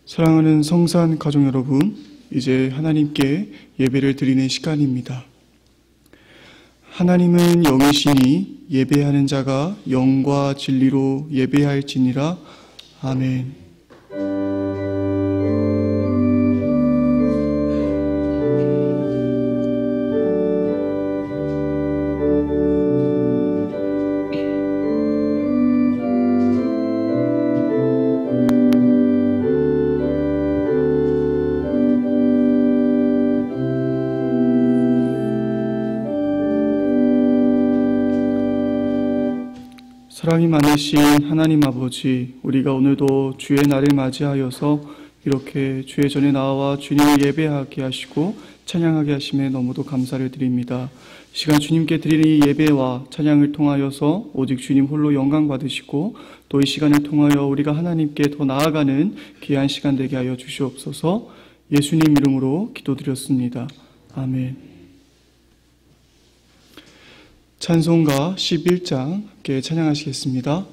사랑하는 성산 가족 여러분, 이제 하나님께 예배를 드리는 시간입니다. 하나님은 영이시니 예배하는 자가 영과 진리로 예배할지니라. 아멘. 사랑이 많으신 하나님 아버지, 우리가 오늘도 주의 날을 맞이하여서 이렇게 주의 전에 나와 주님을 예배하게 하시고 찬양하게 하심에 너무도 감사를 드립니다. 이 시간 주님께 드리는 이 예배와 찬양을 통하여서 오직 주님 홀로 영광 받으시고 또 이 시간을 통하여 우리가 하나님께 더 나아가는 귀한 시간 되게 하여 주시옵소서. 예수님 이름으로 기도드렸습니다. 아멘. 찬송가 11장 함께 찬양하시겠습니다.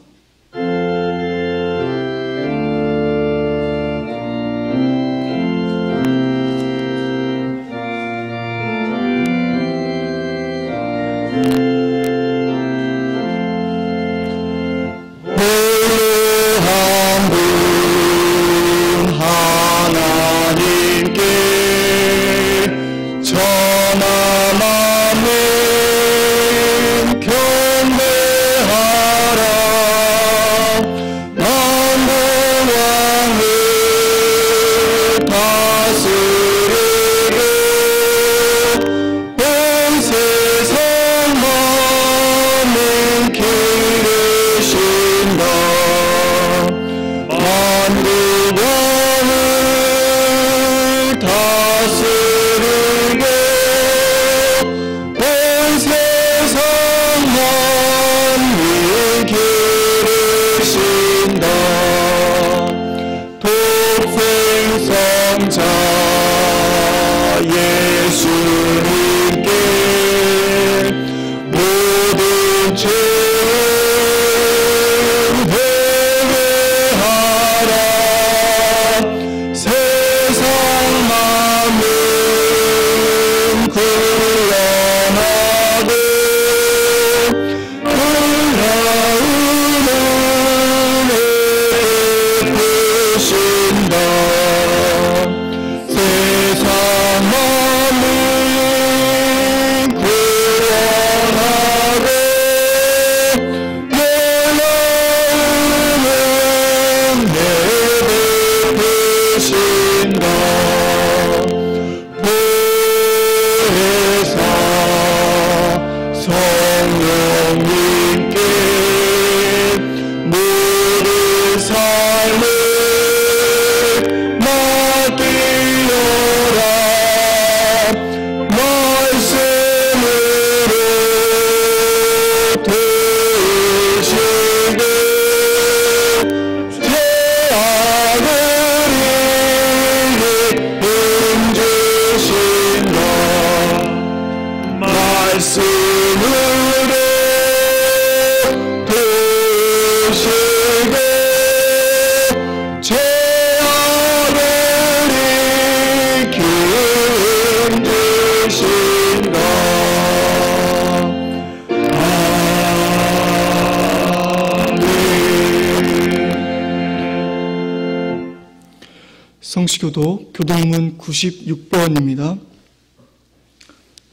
성시교도 교동문 96번입니다.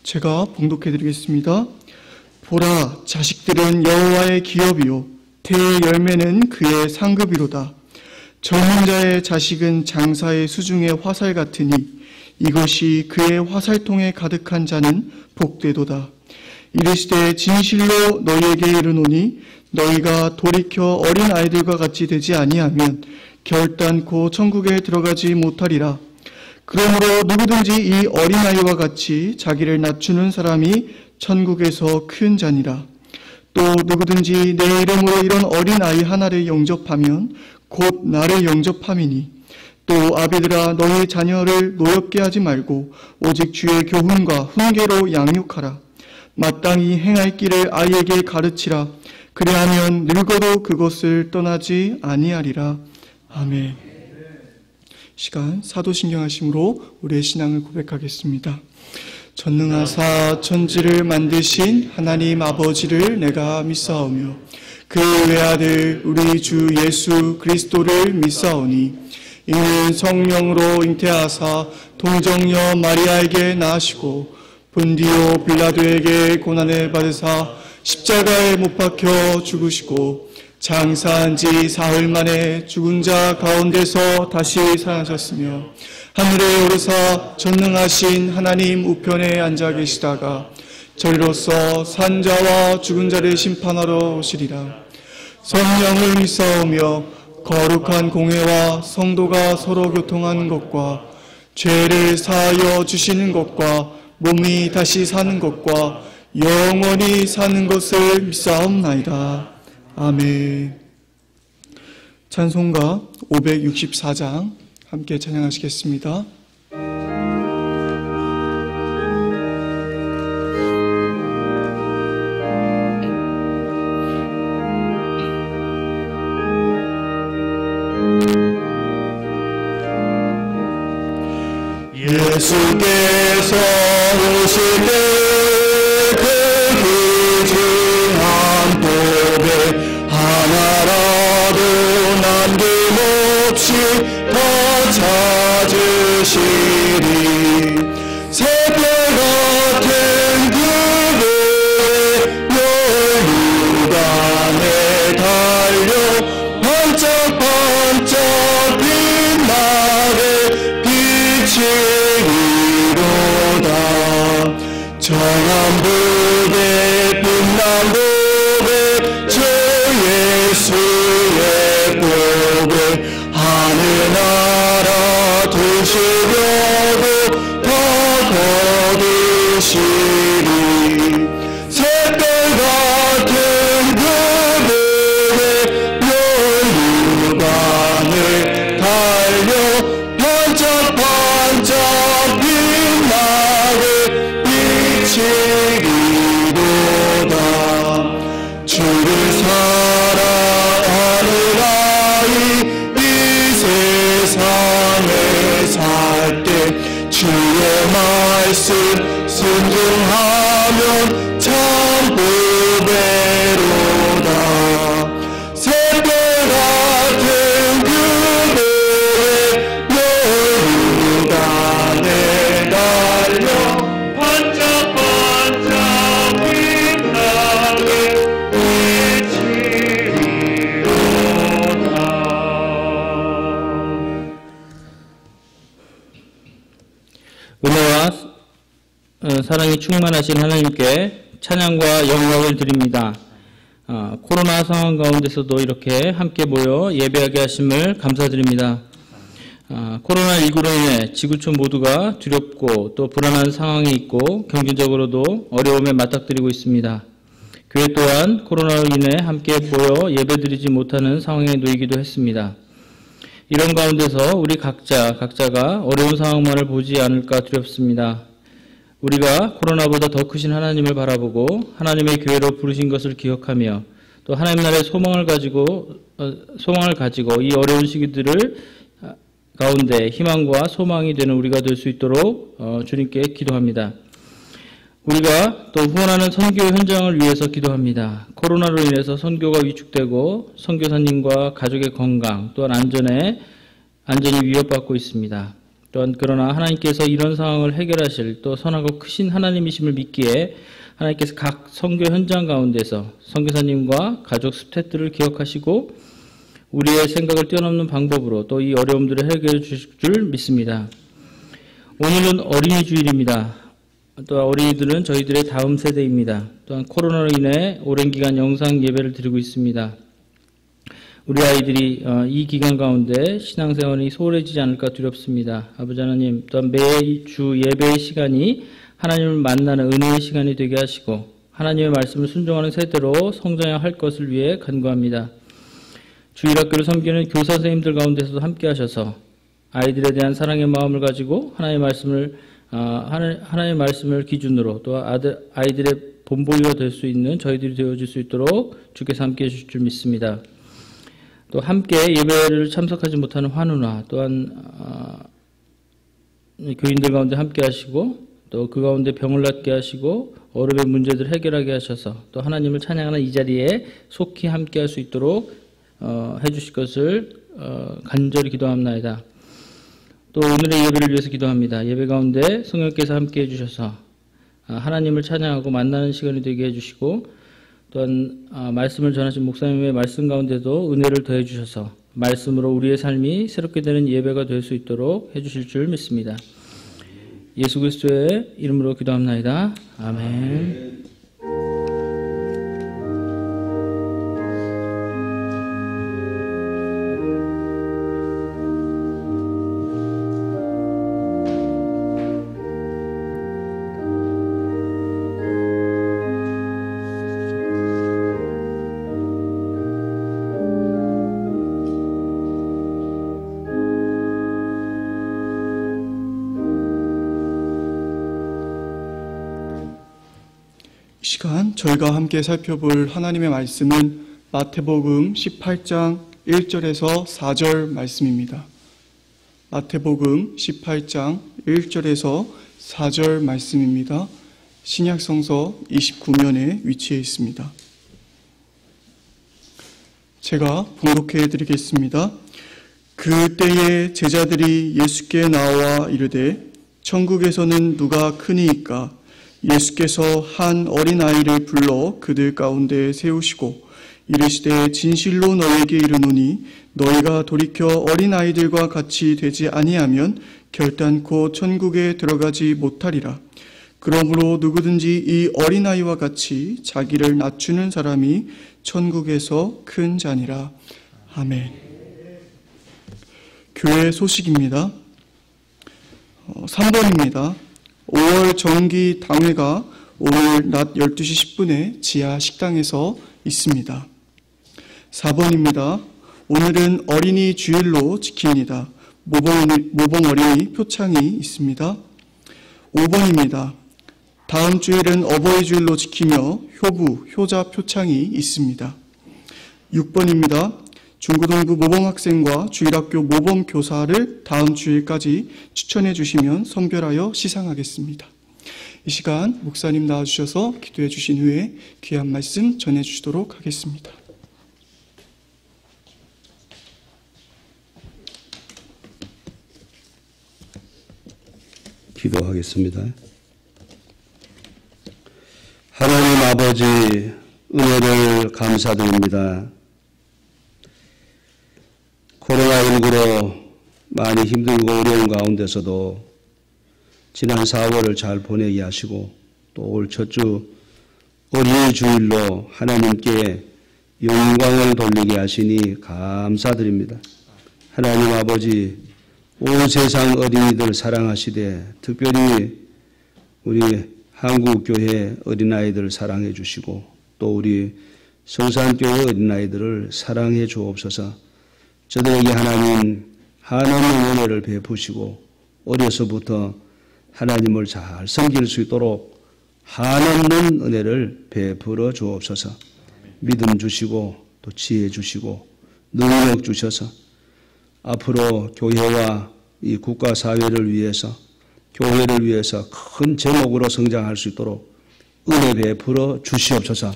제가 봉독해 드리겠습니다. 보라, 자식들은 여호와의 기업이요 태의 열매는 그의 상급이로다. 젊은 자의 자식은 장사의 수중의 화살 같으니 이것이 그의 화살통에 가득한 자는 복되도다. 이르시되 진실로 너희에게 이르노니 너희가 돌이켜 어린 아이들과 같이 되지 아니하면 결단코 천국에 들어가지 못하리라. 그러므로 누구든지 이 어린아이와 같이 자기를 낮추는 사람이 천국에서 큰 자니라. 또 누구든지 내 이름으로 이런 어린아이 하나를 영접하면 곧 나를 영접함이니 또 아비들아 너희 자녀를 노엽게 하지 말고 오직 주의 교훈과 훈계로 양육하라. 마땅히 행할 길을 아이에게 가르치라. 그리하면 늙어도 그것을 떠나지 아니하리라. 아멘. 시간 사도신경하심으로 우리의 신앙을 고백하겠습니다. 전능하사 천지를 만드신 하나님 아버지를 내가 믿사오며 그 외아들 우리 주 예수 그리스도를 믿사오니 이는 성령으로 잉태하사 동정녀 마리아에게 낳으시고 본디오 빌라도에게 고난을 받으사 십자가에 못 박혀 죽으시고 장사한 지 사흘 만에 죽은 자 가운데서 다시 살아나셨으며 하늘에 오르사 전능하신 하나님 우편에 앉아 계시다가 저리로서 산 자와 죽은 자를 심판하러 오시리라. 성령을 믿사오며 거룩한 공회와 성도가 서로 교통하는 것과 죄를 사하여 주시는 것과 몸이 다시 사는 것과 영원히 사는 것을 믿사옵나이다. 아멘. 찬송가 564장 함께 찬양하시겠습니다. 예수께서 오실 때 그 귀중한 복을 하나라도 남김없이 더 찾으시리. 새벽 같은 그의 열류간에 달려 반짝반짝 빛나게 비치리로다. 정한불에 빛난 복을 주 예수의 복을 하늘나라 두시려고 더 거두시리. 새별 같은 그들의 열류관을 달려 반짝반짝 빛나게 비치리로다. 주를 사랑하는 아이 이 세상에 살 때 주의 말씀 순종하면 참 보배로다. 새별 같은 그들의 열류간에 달려 반짝반짝 빛나게 비치리로다. 은혜와 사랑이 충만하신 하나님께 찬양과 영광을 드립니다. 코로나 상황 가운데서도 이렇게 함께 모여 예배하게 하심을 감사드립니다. 코로나19로 인해 지구촌 모두가 두렵고 또 불안한 상황이 있고 경제적으로도 어려움에 맞닥뜨리고 있습니다. 교회 또한 코로나로 인해 함께 모여 예배드리지 못하는 상황에 놓이기도 했습니다. 이런 가운데서 우리 각자가 어려운 상황만을 보지 않을까 두렵습니다. 우리가 코로나보다 더 크신 하나님을 바라보고 하나님의 교회로 부르신 것을 기억하며 또 하나님 나라의 소망을 가지고 이 어려운 시기들을 가운데 희망과 소망이 되는 우리가 될 수 있도록 주님께 기도합니다. 우리가 또 후원하는 선교 현장을 위해서 기도합니다. 코로나로 인해서 선교가 위축되고 선교사님과 가족의 건강 또한 안전이 위협받고 있습니다. 또한 그러나 하나님께서 이런 상황을 해결하실 또 선하고 크신 하나님이심을 믿기에 하나님께서 각 선교 현장 가운데서 선교사님과 가족 스태프들을 기억하시고 우리의 생각을 뛰어넘는 방법으로 또 이 어려움들을 해결해 주실 줄 믿습니다. 오늘은 어린이 주일입니다. 또 어린이들은 저희들의 다음 세대입니다. 또한 코로나로 인해 오랜 기간 영상 예배를 드리고 있습니다. 우리 아이들이 이 기간 가운데 신앙생활이 소홀해지지 않을까 두렵습니다. 아버지 하나님, 또한 매주 예배의 시간이 하나님을 만나는 은혜의 시간이 되게 하시고 하나님의 말씀을 순종하는 세대로 성장해야 할 것을 위해 간구합니다. 주일학교를 섬기는 교사 선생님들 가운데서도 함께 하셔서 아이들에 대한 사랑의 마음을 가지고 하나님의 말씀을 기준으로 또 아이들의 본보기가 될 수 있는 저희들이 되어줄 수 있도록 주께서 함께 해주실 줄 믿습니다. 또 함께 예배를 참석하지 못하는 환우나 또한 교인들 가운데 함께 하시고 또 그 가운데 병을 낫게 하시고 어려움의 문제들을 해결하게 하셔서 또 하나님을 찬양하는 이 자리에 속히 함께 할 수 있도록 해주실 것을 간절히 기도합나이다. 또 오늘의 예배를 위해서 기도합니다. 예배 가운데 성령께서 함께 해주셔서 하나님을 찬양하고 만나는 시간이 되게 해주시고 또한 말씀을 전하신 목사님의 말씀 가운데도 은혜를 더해 주셔서 말씀으로 우리의 삶이 새롭게 되는 예배가 될 수 있도록 해주실 줄 믿습니다. 예수 그리스도의 이름으로 기도합나이다. 아멘. 이 시간 저희가 함께 살펴볼 하나님의 말씀은 마태복음 18장 1절에서 4절 말씀입니다. 마태복음 18장 1절에서 4절 말씀입니다. 신약성서 29면에 위치해 있습니다. 제가 봉독해 드리겠습니다. 그때에 제자들이 예수께 나와 이르되 천국에서는 누가 크니이까? 예수께서 한 어린아이를 불러 그들 가운데 세우시고 이르시되 진실로 너희에게 이르노니 너희가 돌이켜 어린아이들과 같이 되지 아니하면 결단코 천국에 들어가지 못하리라. 그러므로 누구든지 이 어린아이와 같이 자기를 낮추는 사람이 천국에서 큰 자니라. 아멘. 교회 소식입니다. 3번입니다. 5월 정기 당회가 오늘 낮 12시 10분에 지하 식당에서 있습니다. 4번입니다. 오늘은 어린이 주일로 지킵니다. 모범 어린이 표창이 있습니다. 5번입니다. 다음 주일은 어버이 주일로 지키며 효부, 효자 표창이 있습니다. 6번입니다. 중고등부 모범학생과 주일학교 모범교사를 다음 주일까지 추천해 주시면 선별하여 시상하겠습니다. 이 시간 목사님 나와주셔서 기도해 주신 후에 귀한 말씀 전해 주시도록 하겠습니다. 기도하겠습니다. 하나님 아버지 은혜를 감사드립니다. 코로나19로 많이 힘들고 어려운 가운데서도 지난 4월을 잘 보내게 하시고 또 올 첫 주 어린이 주일로 하나님께 영광을 돌리게 하시니 감사드립니다. 하나님 아버지 온 세상 어린이들 사랑하시되 특별히 우리 한국교회 어린아이들 사랑해 주시고 또 우리 성산교회 어린아이들을 사랑해 주옵소서. 저들에게 하나님 한없는 은혜를 베푸시고 어려서부터 하나님을 잘 섬길 수 있도록 한없는 은혜를 베풀어 주옵소서. 믿음 주시고 또 지혜 주시고 능력 주셔서 앞으로 교회와 이 국가 사회를 위해서 교회를 위해서 큰 제목으로 성장할 수 있도록 은혜 베풀어 주시옵소서.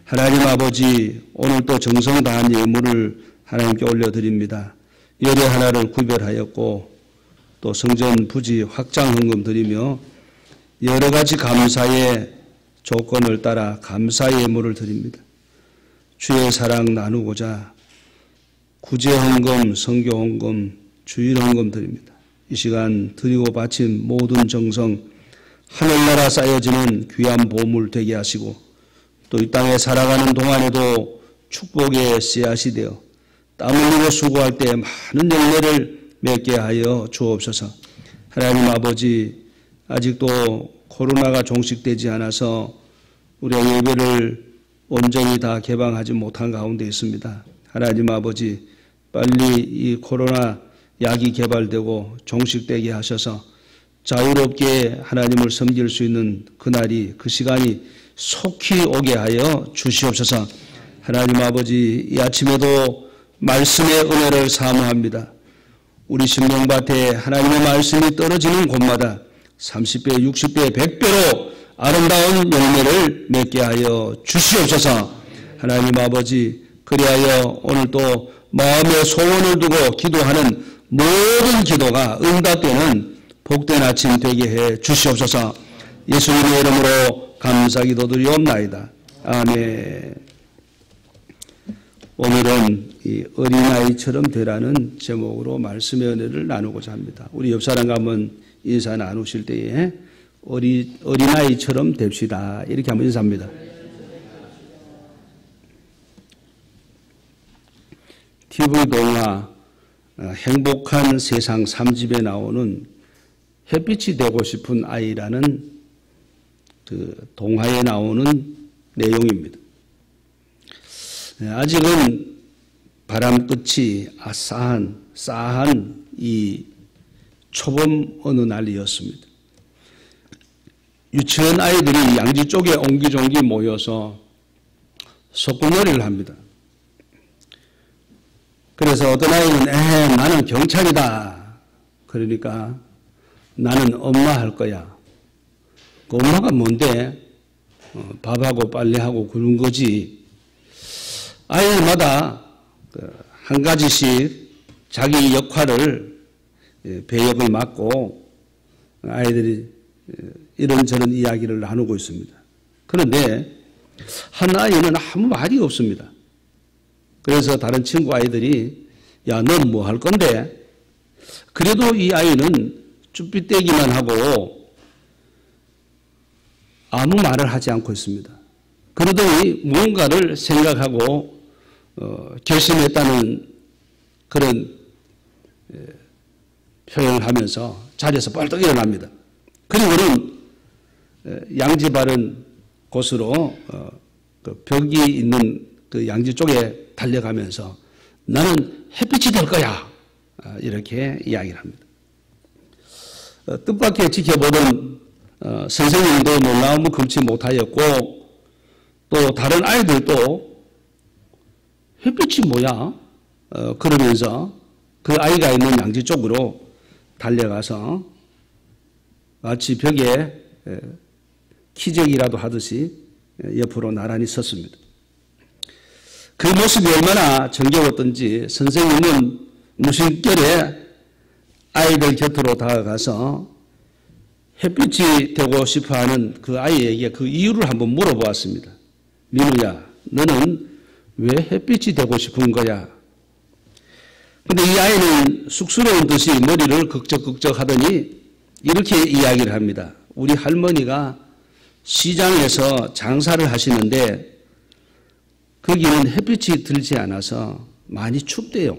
하나님 아버지 오늘 또 정성 다한 예물을 하나님께 올려드립니다. 열의 하나를 구별하였고 또 성전 부지 확장 헌금 드리며 여러 가지 감사의 조건을 따라 감사의 예물을 드립니다. 주의 사랑 나누고자 구제 헌금, 성교 헌금, 주일 헌금 드립니다. 이 시간 드리고 바친 모든 정성 하늘나라 쌓여지는 귀한 보물 되게 하시고 또 이 땅에 살아가는 동안에도 축복의 씨앗이 되어 땀 흘리고 수고할 때 많은 열매를 맺게 하여 주옵소서. 하나님 아버지 아직도 코로나가 종식되지 않아서 우리가 예배를 온전히 다 개방하지 못한 가운데 있습니다. 하나님 아버지 빨리 이 코로나 약이 개발되고 종식되게 하셔서 자유롭게 하나님을 섬길 수 있는 그날이 그 시간이 속히 오게 하여 주시옵소서. 하나님 아버지 이 아침에도 말씀의 은혜를 사모합니다. 우리 심령밭에 하나님의 말씀이 떨어지는 곳마다 30배, 60배, 100배로 아름다운 열매를 맺게 하여 주시옵소서. 하나님 아버지, 그리하여 오늘 또 마음의 소원을 두고 기도하는 모든 기도가 응답되는 복된 아침 되게 해 주시옵소서. 예수님의 이름으로 감사 기도드리옵나이다. 아멘. 오늘은 이 어린아이처럼 되라는 제목으로 말씀의 은혜를 나누고자 합니다. 우리 옆 사람과 한번 인사 나누실 때에 어린아이처럼 됩시다. 이렇게 한번 인사합니다. TV 동화 행복한 세상 3집에 나오는 햇빛이 되고 싶은 아이라는 그 동화에 나오는 내용입니다. 아직은 바람끝이 싸한 이 초봄 어느 날이었습니다. 유치원 아이들이 양지 쪽에 옹기종기 모여서 소꿉놀이를 합니다. 그래서 어떤 아이는 나는 경찰이다. 그러니까 나는 엄마 할 거야. 그 엄마가 뭔데? 밥하고 빨래하고 그런 거지. 아이들마다 한 가지씩 자기 역할을 배역을 맡고 아이들이 이런저런 이야기를 나누고 있습니다. 그런데 한 아이는 아무 말이 없습니다. 그래서 다른 친구 아이들이 야, 넌 뭐 할 건데? 그래도 이 아이는 쭈삣대기만 하고 아무 말을 하지 않고 있습니다. 그러더니 무언가를 생각하고 결심했다는 그런 표현을 하면서 자리에서 벌떡 일어납니다. 그리고는 양지 바른 곳으로 그 벽이 있는 그 양지 쪽에 달려가면서 나는 햇빛이 될 거야. 이렇게 이야기를 합니다. 뜻밖의 지켜보던 선생님도 놀라움을 금치 못하였고 또 다른 아이들도 햇빛이 뭐야? 그러면서 그 아이가 있는 양지 쪽으로 달려가서 마치 벽에 키재기라도 하듯이 옆으로 나란히 섰습니다. 그 모습이 얼마나 정겨웠던지 선생님은 무심결에 아이들 곁으로 다가가서 햇빛이 되고 싶어하는 그 아이에게 그 이유를 한번 물어보았습니다. 민우야, 너는 왜 햇빛이 되고 싶은 거야? 근데 이 아이는 쑥스러운 듯이 머리를 극적극적 하더니 이렇게 이야기를 합니다. 우리 할머니가 시장에서 장사를 하시는데 거기는 햇빛이 들지 않아서 많이 춥대요.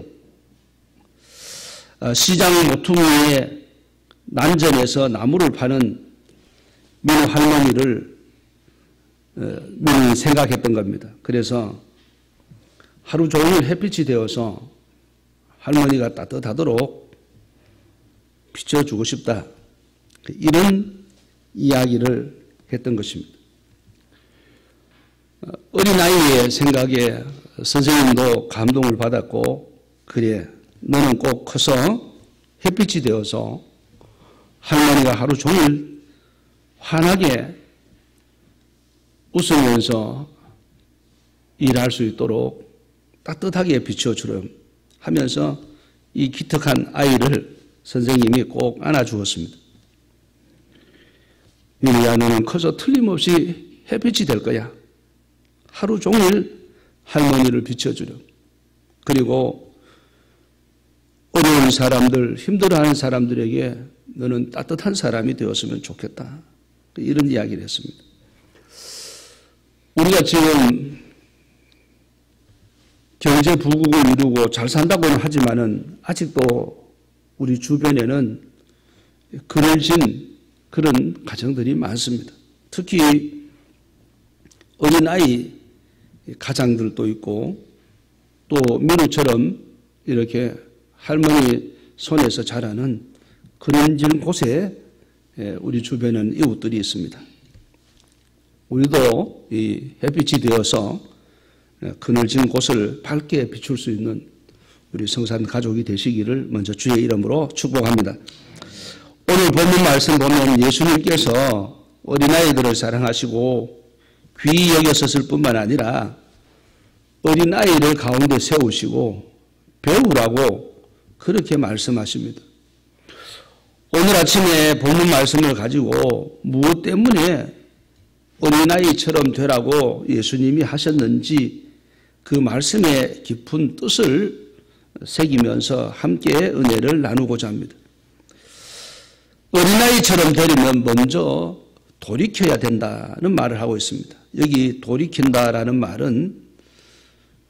시장 모퉁이에 난전에서 나무를 파는 민우 할머니를 민우는 생각했던 겁니다. 그래서 하루 종일 햇빛이 되어서 할머니가 따뜻하도록 비춰주고 싶다. 이런 이야기를 했던 것입니다. 어린아이의 생각에 선생님도 감동을 받았고 그래, 너는 꼭 커서 햇빛이 되어서 할머니가 하루 종일 환하게 웃으면서 일할 수 있도록 따뜻하게 비춰주렴 하면서 이 기특한 아이를 선생님이 꼭 안아주었습니다. 민우야, 너는 커서 틀림없이 햇빛이 될 거야. 하루 종일 할머니를 비춰주렴. 그리고 어려운 사람들, 힘들어하는 사람들에게 너는 따뜻한 사람이 되었으면 좋겠다. 이런 이야기를 했습니다. 우리가 지금 경제 부국을 이루고 잘 산다고는 하지만은 아직도 우리 주변에는 그늘진 그런 가정들이 많습니다. 특히 어린아이 가장들도 있고 또 민우처럼 이렇게 할머니 손에서 자라는 그늘진 곳에 우리 주변에는 이웃들이 있습니다. 우리도 이 햇빛이 되어서 그늘진 곳을 밝게 비출 수 있는 우리 성산 가족이 되시기를 먼저 주의 이름으로 축복합니다. 오늘 본문 말씀 보면 예수님께서 어린아이들을 사랑하시고 귀히 여겼었을 뿐만 아니라 어린아이를 가운데 세우시고 배우라고 그렇게 말씀하십니다. 오늘 아침에 본문 말씀을 가지고 무엇 때문에 어린아이처럼 되라고 예수님이 하셨는지 그 말씀의 깊은 뜻을 새기면서 함께 은혜를 나누고자 합니다. 어린아이처럼 되려면 먼저 돌이켜야 된다는 말을 하고 있습니다. 여기 돌이킨다라는 말은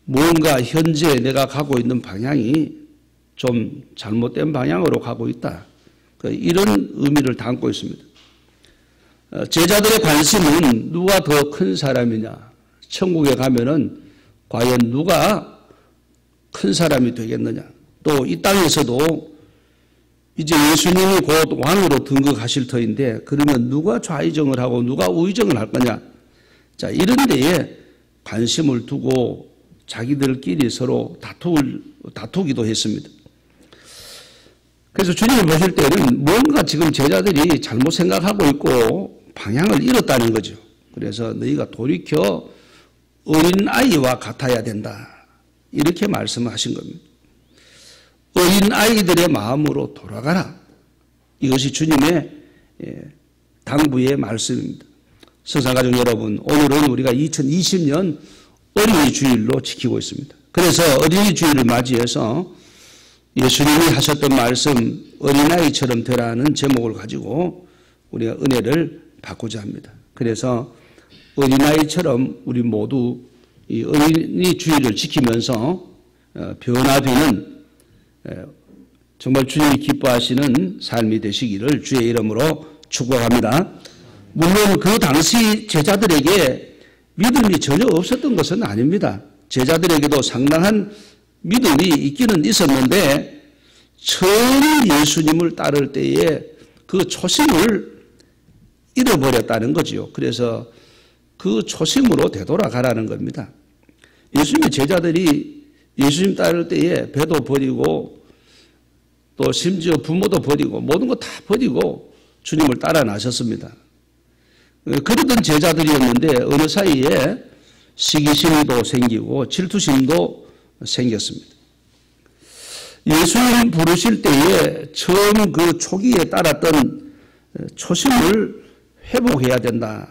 뭔가 현재 내가 가고 있는 방향이 좀 잘못된 방향으로 가고 있다. 이런 의미를 담고 있습니다. 제자들의 관심은 누가 더 큰 사람이냐. 천국에 가면은 과연 누가 큰 사람이 되겠느냐. 또 이 땅에서도 이제 예수님이 곧 왕으로 등극하실 터인데 그러면 누가 좌의정을 하고 누가 우의정을 할 거냐. 자, 이런 데에 관심을 두고 자기들끼리 서로 다투기도 했습니다. 그래서 주님을 보실 때는 뭔가 지금 제자들이 잘못 생각하고 있고 방향을 잃었다는 거죠. 그래서 너희가 돌이켜 어린아이와 같아야 된다. 이렇게 말씀하신 겁니다. 어린아이들의 마음으로 돌아가라. 이것이 주님의 당부의 말씀입니다. 성산가족 여러분, 오늘은 우리가 2020년 어린이 주일로 지키고 있습니다. 그래서 어린이 주일을 맞이해서 예수님이 하셨던 말씀 어린아이처럼 되라는 제목을 가지고 우리가 은혜를 받고자 합니다. 그래서 어린아이처럼 우리 모두 이 어린이 주일을 지키면서 변화되는 정말 주님이 기뻐하시는 삶이 되시기를 주의 이름으로 축복합니다. 물론 그 당시 제자들에게 믿음이 전혀 없었던 것은 아닙니다. 제자들에게도 상당한 믿음이 있기는 있었는데 처음 예수님을 따를 때에 그 초심을 잃어버렸다는 거지요. 그래서 그 초심으로 되돌아가라는 겁니다. 예수님의 제자들이 예수님 따를 때에 배도 버리고 또 심지어 부모도 버리고 모든 거 다 버리고 주님을 따라 나셨습니다. 그러던 제자들이었는데 어느 사이에 시기심도 생기고 질투심도 생겼습니다. 예수님 부르실 때에 처음 그 초기에 따랐던 초심을 회복해야 된다는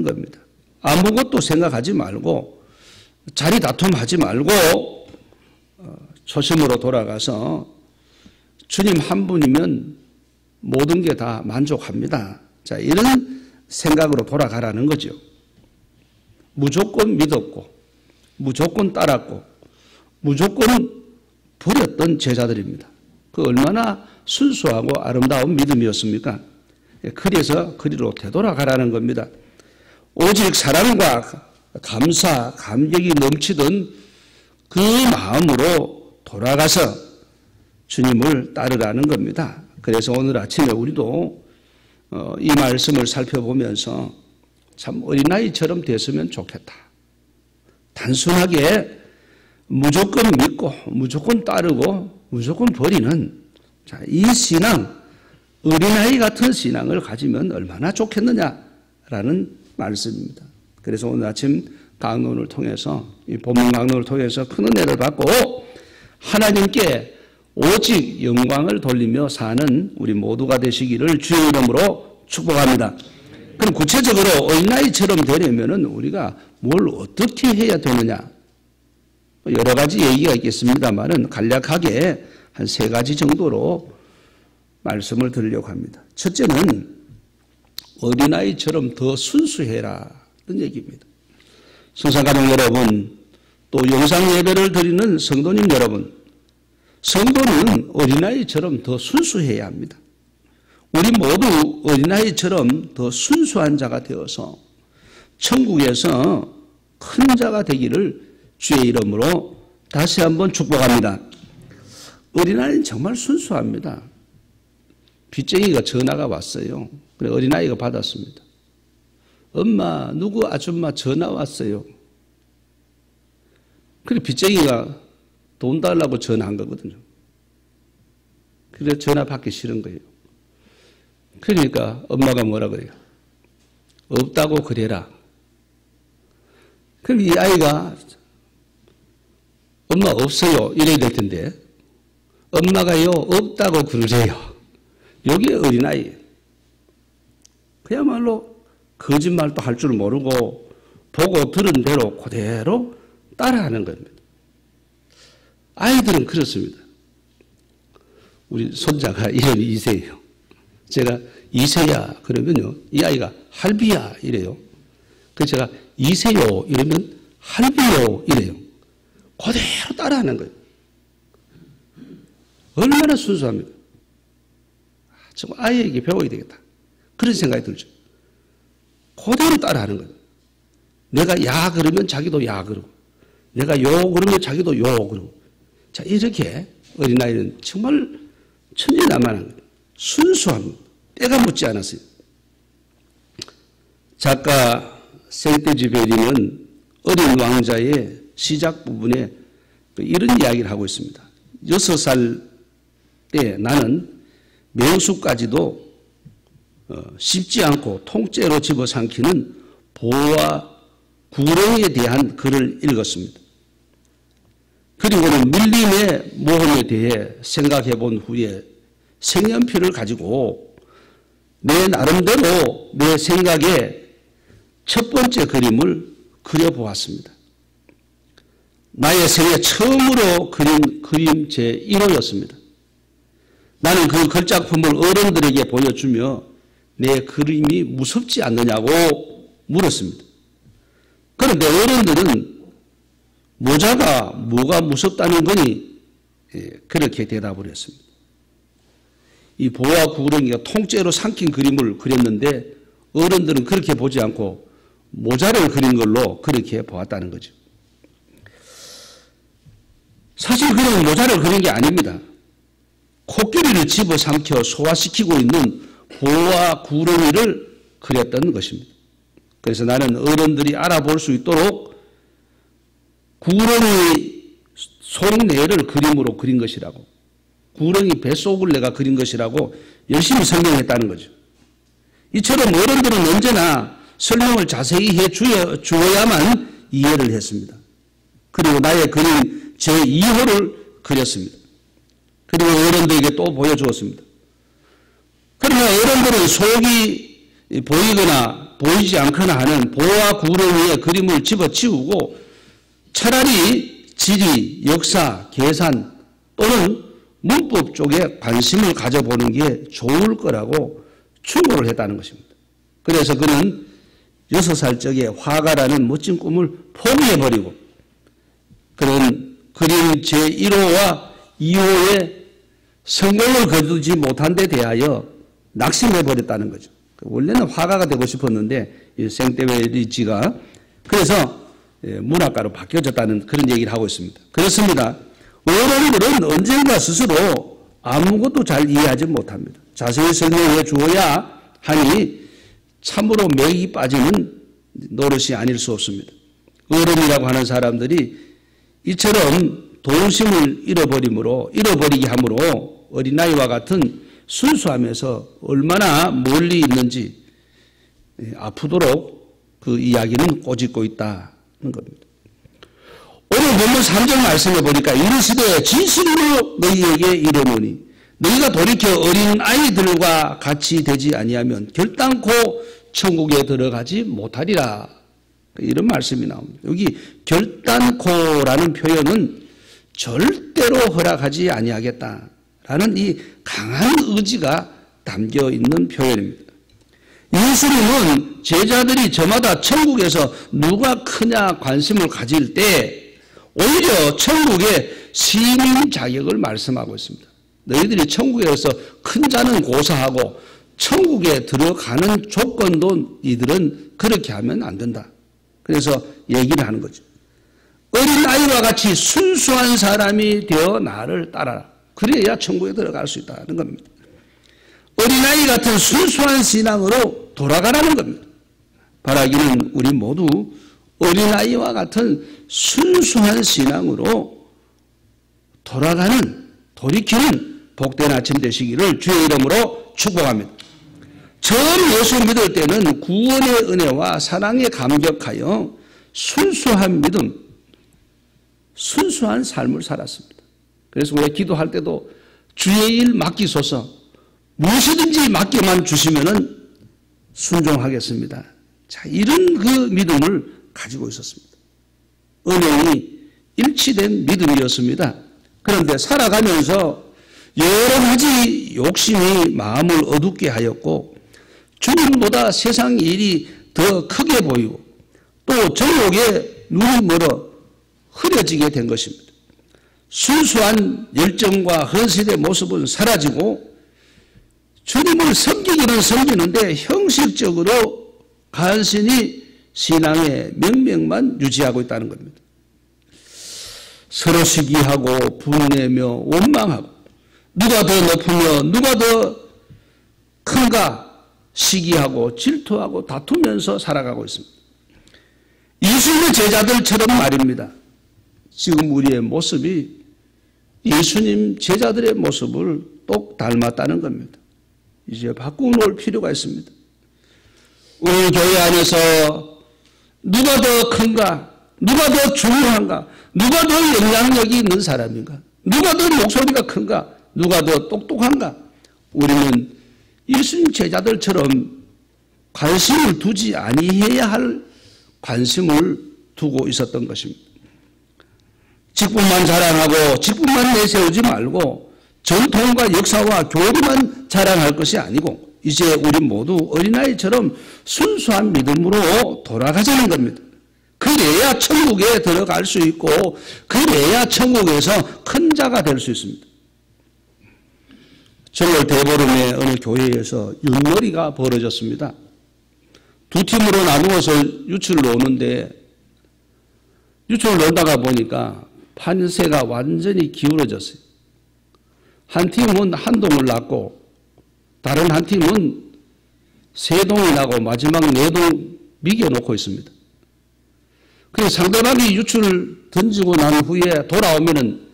겁니다. 아무것도 생각하지 말고 자리 다툼하지 말고 초심으로 돌아가서 주님 한 분이면 모든 게 다 만족합니다. 자, 이런 생각으로 돌아가라는 거죠. 무조건 믿었고 무조건 따랐고 무조건 버렸던 제자들입니다. 그 얼마나 순수하고 아름다운 믿음이었습니까? 그래서 그리로 되돌아가라는 겁니다. 오직 사랑과 감사, 감격이 넘치던 그 마음으로 돌아가서 주님을 따르라는 겁니다. 그래서 오늘 아침에 우리도 이 말씀을 살펴보면서 참 어린아이처럼 됐으면 좋겠다. 단순하게 무조건 믿고 무조건 따르고 무조건 버리는 이 신앙, 어린아이 같은 신앙을 가지면 얼마나 좋겠느냐라는 말씀입니다. 그래서 오늘 아침 강론을 통해서 이 본문 강론을 통해서 큰 은혜를 받고 하나님께 오직 영광을 돌리며 사는 우리 모두가 되시기를 주의 이름으로 축복합니다. 그럼 구체적으로 어린아이처럼 되려면 우리가 뭘 어떻게 해야 되느냐? 여러 가지 얘기가 있겠습니다만은 간략하게 한 3가지 정도로 말씀을 드리려고 합니다. 첫째는 어린아이처럼 더 순수해라는 얘기입니다. 성산가족 여러분, 또 영상 예배를 드리는 성도님 여러분, 성도는 어린아이처럼 더 순수해야 합니다. 우리 모두 어린아이처럼 더 순수한 자가 되어서 천국에서 큰 자가 되기를 주의 이름으로 다시 한번 축복합니다. 어린아이는 정말 순수합니다. 빚쟁이가 전화가 왔어요. 그래 어린아이가 받았습니다. 엄마, 누구 아줌마 전화 왔어요. 그래 빚쟁이가 돈 달라고 전화한 거거든요. 그래서 전화 받기 싫은 거예요. 그러니까 엄마가 뭐라 그래요? 없다고 그래라. 그럼 이 아이가 엄마 없어요 이래야 될 텐데 엄마가요 없다고 그러세요. 여기 어린아이예요. 그야말로 거짓말도 할 줄 모르고 보고 들은 대로 그대로 따라하는 겁니다. 아이들은 그렇습니다. 우리 손자가 이름이 이세예요. 제가 이세야 그러면요 이 아이가 할비야 이래요. 그래서 제가 이세요 이러면 할비요 이래요. 그대로 따라하는 거예요. 얼마나 순수합니까? 정말 아이에게 배워야 되겠다. 그런 생각이 들죠. 그대로 따라하는 거예요. 내가 야 그러면 자기도 야 그러고 내가 요 그러면 자기도 요 그러고 자 이렇게 어린아이는 정말 천진난만한 거예요. 순수합니다. 때가 묻지 않았어요. 작가 생떼쥐베리는 어린 왕자의 시작 부분에 이런 이야기를 하고 있습니다. 6살 때 나는 맹수까지도 쉽지 않고 통째로 집어삼키는 보와 구렁이에 대한 글을 읽었습니다. 그리고는 밀림의 모험에 대해 생각해 본 후에 색연필을 가지고 내 나름대로 내 생각에 첫 번째 그림을 그려보았습니다. 나의 생애 처음으로 그린 그림 제1호였습니다. 나는 그 글작품을 어른들에게 보여주며 내 그림이 무섭지 않느냐고 물었습니다. 그런데 어른들은 모자가 뭐가 무섭다는 거니 그렇게 대답을 했습니다. 이 보와 구렁이가 통째로 삼킨 그림을 그렸는데 어른들은 그렇게 보지 않고 모자를 그린 걸로 그렇게 보았다는 거죠. 사실 그는 모자를 그린 게 아닙니다. 코끼리를 집어삼켜 소화시키고 있는 보와 구렁이를 그렸던 것입니다. 그래서 나는 어른들이 알아볼 수 있도록 구렁이 속내를 그림으로 그린 것이라고 구렁이 뱃속을 내가 그린 것이라고 열심히 설명했다는 거죠. 이처럼 어른들은 언제나 설명을 자세히 해 주어야만 이해를 했습니다. 그리고 나의 그림 제2호를 그렸습니다. 그리고 어른들에게 또 보여주었습니다. 그러나 어른들은 속이 보이거나 보이지 않거나 하는 보와 구렁이의 그림을 집어치우고 차라리 지리, 역사, 계산 또는 문법 쪽에 관심을 가져보는 게 좋을 거라고 충고를 했다는 것입니다. 그래서 그는 6살 적에 화가라는 멋진 꿈을 포기해버리고 그는 그림 제1호와 2호에 성공을 거두지 못한 데 대하여 낙심해버렸다는 거죠. 원래는 화가가 되고 싶었는데 생떼쥐베리가 그래서 문학가로 바뀌어졌다는 그런 얘기를 하고 있습니다. 그렇습니다. 어른들은 언젠가 스스로 아무것도 잘 이해하지 못합니다. 자세히 설명해 주어야 하니 참으로 맥이 빠지는 노릇이 아닐 수 없습니다. 어른이라고 하는 사람들이 이처럼 동심을 잃어버리게 함으로 어린아이와 같은 순수함에서 얼마나 멀리 있는지 아프도록 그 이야기는 꼬집고 있다는 겁니다. 오늘 본문 3절 말씀을 보니까 이르시되 진실로 너희에게 이르노니 너희가 돌이켜 어린 아이들과 같이 되지 아니하면 결단코 천국에 들어가지 못하리라. 이런 말씀이 나옵니다. 여기 결단코라는 표현은 절대로 허락하지 아니하겠다라는 이 강한 의지가 담겨 있는 표현입니다. 예수님은 제자들이 저마다 천국에서 누가 크냐 관심을 가질 때 오히려 천국의 시민 자격을 말씀하고 있습니다. 너희들이 천국에서 큰 자는 고사하고 천국에 들어가는 조건도 이들은 그렇게 하면 안 된다. 그래서 얘기를 하는 거죠. 어린아이와 같이 순수한 사람이 되어 나를 따라라. 그래야 천국에 들어갈 수 있다는 겁니다. 어린아이 같은 순수한 신앙으로 돌아가라는 겁니다. 바라기는 우리 모두 어린아이와 같은 순수한 신앙으로 돌아가는, 돌이키는 복된 아침 되시기를 주의 이름으로 축복합니다. 처음 예수 믿을 때는 구원의 은혜와 사랑에 감격하여 순수한 믿음, 순수한 삶을 살았습니다. 그래서 우리가 기도할 때도 주의 일 맡기소서, 무엇이든지 맡겨만 주시면은 순종하겠습니다. 자, 이런 그 믿음을 가지고 있었습니다. 은행이 일치된 믿음이었습니다. 그런데 살아가면서 여러 가지 욕심이 마음을 어둡게 하였고 주님보다 세상 일이 더 크게 보이고 또 정욕에 눈이 멀어 흐려지게 된 것입니다. 순수한 열정과 헌신의 모습은 사라지고 주님을 섬기기는 섬기는데 형식적으로 간신히 신앙의 명맥만 유지하고 있다는 겁니다. 서로 시기하고 분내며 원망하고 누가 더 높으며 누가 더 큰가 시기하고 질투하고 다투면서 살아가고 있습니다. 예수님의 제자들처럼 말입니다. 지금 우리의 모습이 예수님 제자들의 모습을 똑 닮았다는 겁니다. 이제 바꾸어놓을 필요가 있습니다. 우리 교회 안에서 누가 더 큰가, 누가 더 중요한가, 누가 더 영향력이 있는 사람인가, 누가 더 목소리가 큰가, 누가 더 똑똑한가. 우리는 예수님 제자들처럼 관심을 두지 아니해야 할 관심을 두고 있었던 것입니다. 직분만 자랑하고 직분만 내세우지 말고 전통과 역사와 교리만 자랑할 것이 아니고 이제 우리 모두 어린아이처럼 순수한 믿음으로 돌아가자는 겁니다. 그래야 천국에 들어갈 수 있고 그래야 천국에서 큰 자가 될 수 있습니다. 정월 대보름에 어느 교회에서 윷놀이가 벌어졌습니다. 두 팀으로 나누어서 유출을 놓는데 유출을 놓다가 보니까 판세가 완전히 기울어졌어요. 한 팀은 한 동을 낳고 다른 한 팀은 세 동이 나고 마지막 네 동 미겨놓고 있습니다. 그래서 상대방이 유출을 던지고 난 후에 돌아오면은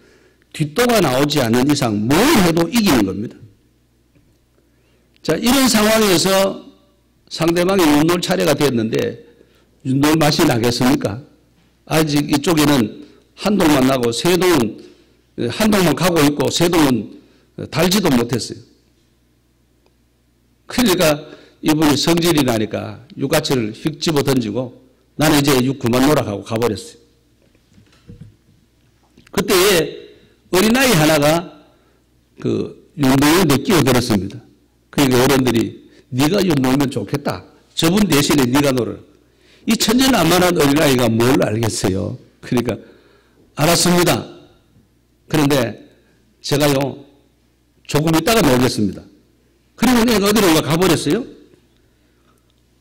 뒷도가 나오지 않는 이상 뭘 해도 이기는 겁니다. 자, 이런 상황에서 상대방이 윷놀 차례가 됐는데 윷놀 맛이 나겠습니까? 아직 이쪽에는 한 동만 나고 세 동은 한 동만 가고 있고 세 동은 달지도 못했어요. 그러니까 이분이 성질이 나니까 육아채를 휙 집어 던지고 나는 이제 육 그만 놀아가고 가버렸어요. 그때 어린아이 하나가 그 윷놀이에 끼어들었습니다. 그러니까 어른들이 네가 윷 놀면 좋겠다. 저분 대신에 네가 놀아라. 이 천진난만한 어린아이가 뭘 알겠어요. 그러니까 알았습니다. 그런데 제가요 조금 있다가 놀겠습니다. 그리고 내가 어디론가 가버렸어요.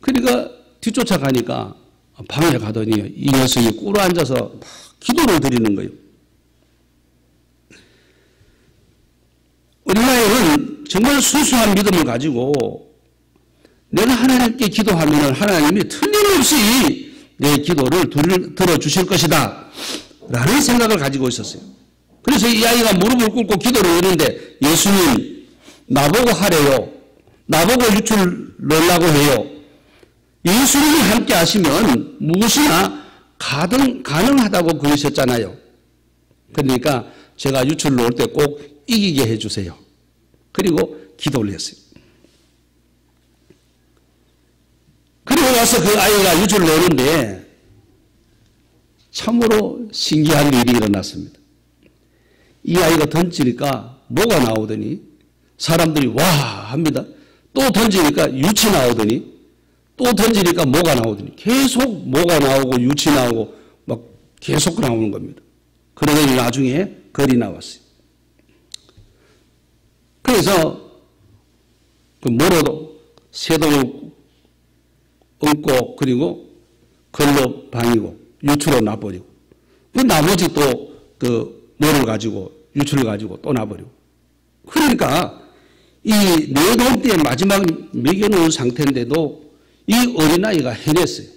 그러니까 뒤쫓아가니까 방에 가더니 이 녀석이 꿇어 앉아서 막 기도를 드리는 거예요. 어린아이는 정말 순수한 믿음을 가지고 내가 하나님께 기도하면 하나님이 틀림없이 내 기도를 들어주실 것이다 라는 생각을 가지고 있었어요. 그래서 이 아이가 무릎을 꿇고 기도를 하는데 예수님 나보고 하래요. 나보고 유출 넣으려고 해요. 예수님이 함께 하시면 무엇이나 가능하다고 그러셨잖아요. 그러니까 제가 유출 넣을 때 꼭 이기게 해주세요. 그리고 기도를 했어요. 그리고 와서 그 아이가 유출을 넣는데 참으로 신기한 일이 일어났습니다. 이 아이가 던지니까 뭐가 나오더니 사람들이 와 합니다. 또 던지니까 유치 나오더니 또 던지니까 뭐가 나오더니 계속 뭐가 나오고 유치 나오고 막 계속 나오는 겁니다. 그러더니 나중에 글이 나왔어요. 그래서 그 뭐로도 새동을 얹고 그리고 걸로 방이고 유출로 놔버리고 그 나머지 또 그 뭐를 가지고 유출을 가지고 또 놔버리고 그러니까 이 네 때 마지막 먹여놓은 상태인데도 이 어린아이가 해냈어요.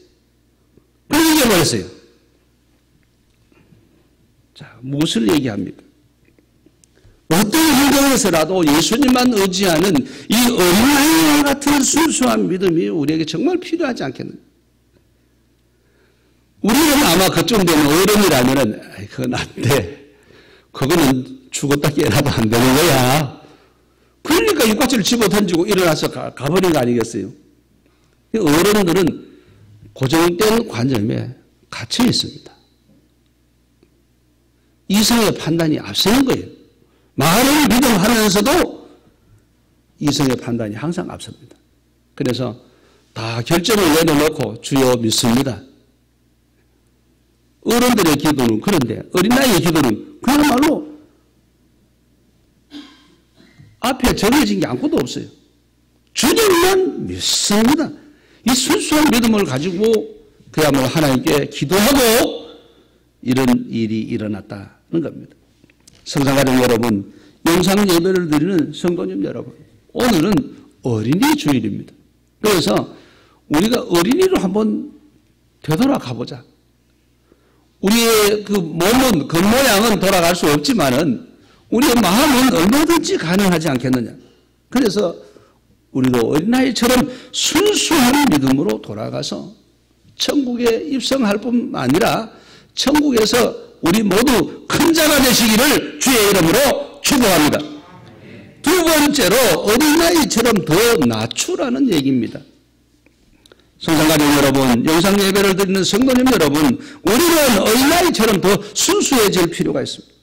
그래서 이겨버렸어요. 자, 무엇을 얘기합니까? 어떤 환경에서라도 예수님만 의지하는 이 어린아이와 같은 순수한 믿음이 우리에게 정말 필요하지 않겠는가? 우리는 아마 그쯤 되면 어른이라면은 그건 안 돼. 그거는 죽었다 깨어나도 안 되는 거야. 그러니까 육가치를 집어던지고 일어나서 가버린 거 아니겠어요? 어른들은 고정된 관점에 갇혀 있습니다. 이성의 판단이 앞서는 거예요. 말을 믿음하면서도 이성의 판단이 항상 앞섭니다. 그래서 다 결정을 내려놓고 주여 믿습니다. 어른들의 기도는 그런데 어린아이의 기도는 그야말로 앞에 정해진 게 아무것도 없어요. 주님만 믿습니다. 이 순수한 믿음을 가지고 그야말로 하나님께 기도하고 이런 일이 일어났다는 겁니다. 성상가족 여러분, 영상 예배를 드리는 성도님 여러분, 오늘은 어린이 주일입니다. 그래서 우리가 어린이로 한번 되돌아가 보자. 우리의 그 몸은, 겉모양은 돌아갈 수 없지만은 우리의 마음은 얼마든지 가능하지 않겠느냐. 그래서 우리도 어린아이처럼 순수한 믿음으로 돌아가서 천국에 입성할 뿐만 아니라 천국에서 우리 모두 큰 자가 되시기를 주의 이름으로 축복합니다. 두 번째로 어린아이처럼 더 낮추라는 얘기입니다. 성상가족 여러분, 영상 예배를 드리는 성도님 여러분, 우리는 어린아이처럼 더 순수해질 필요가 있습니다.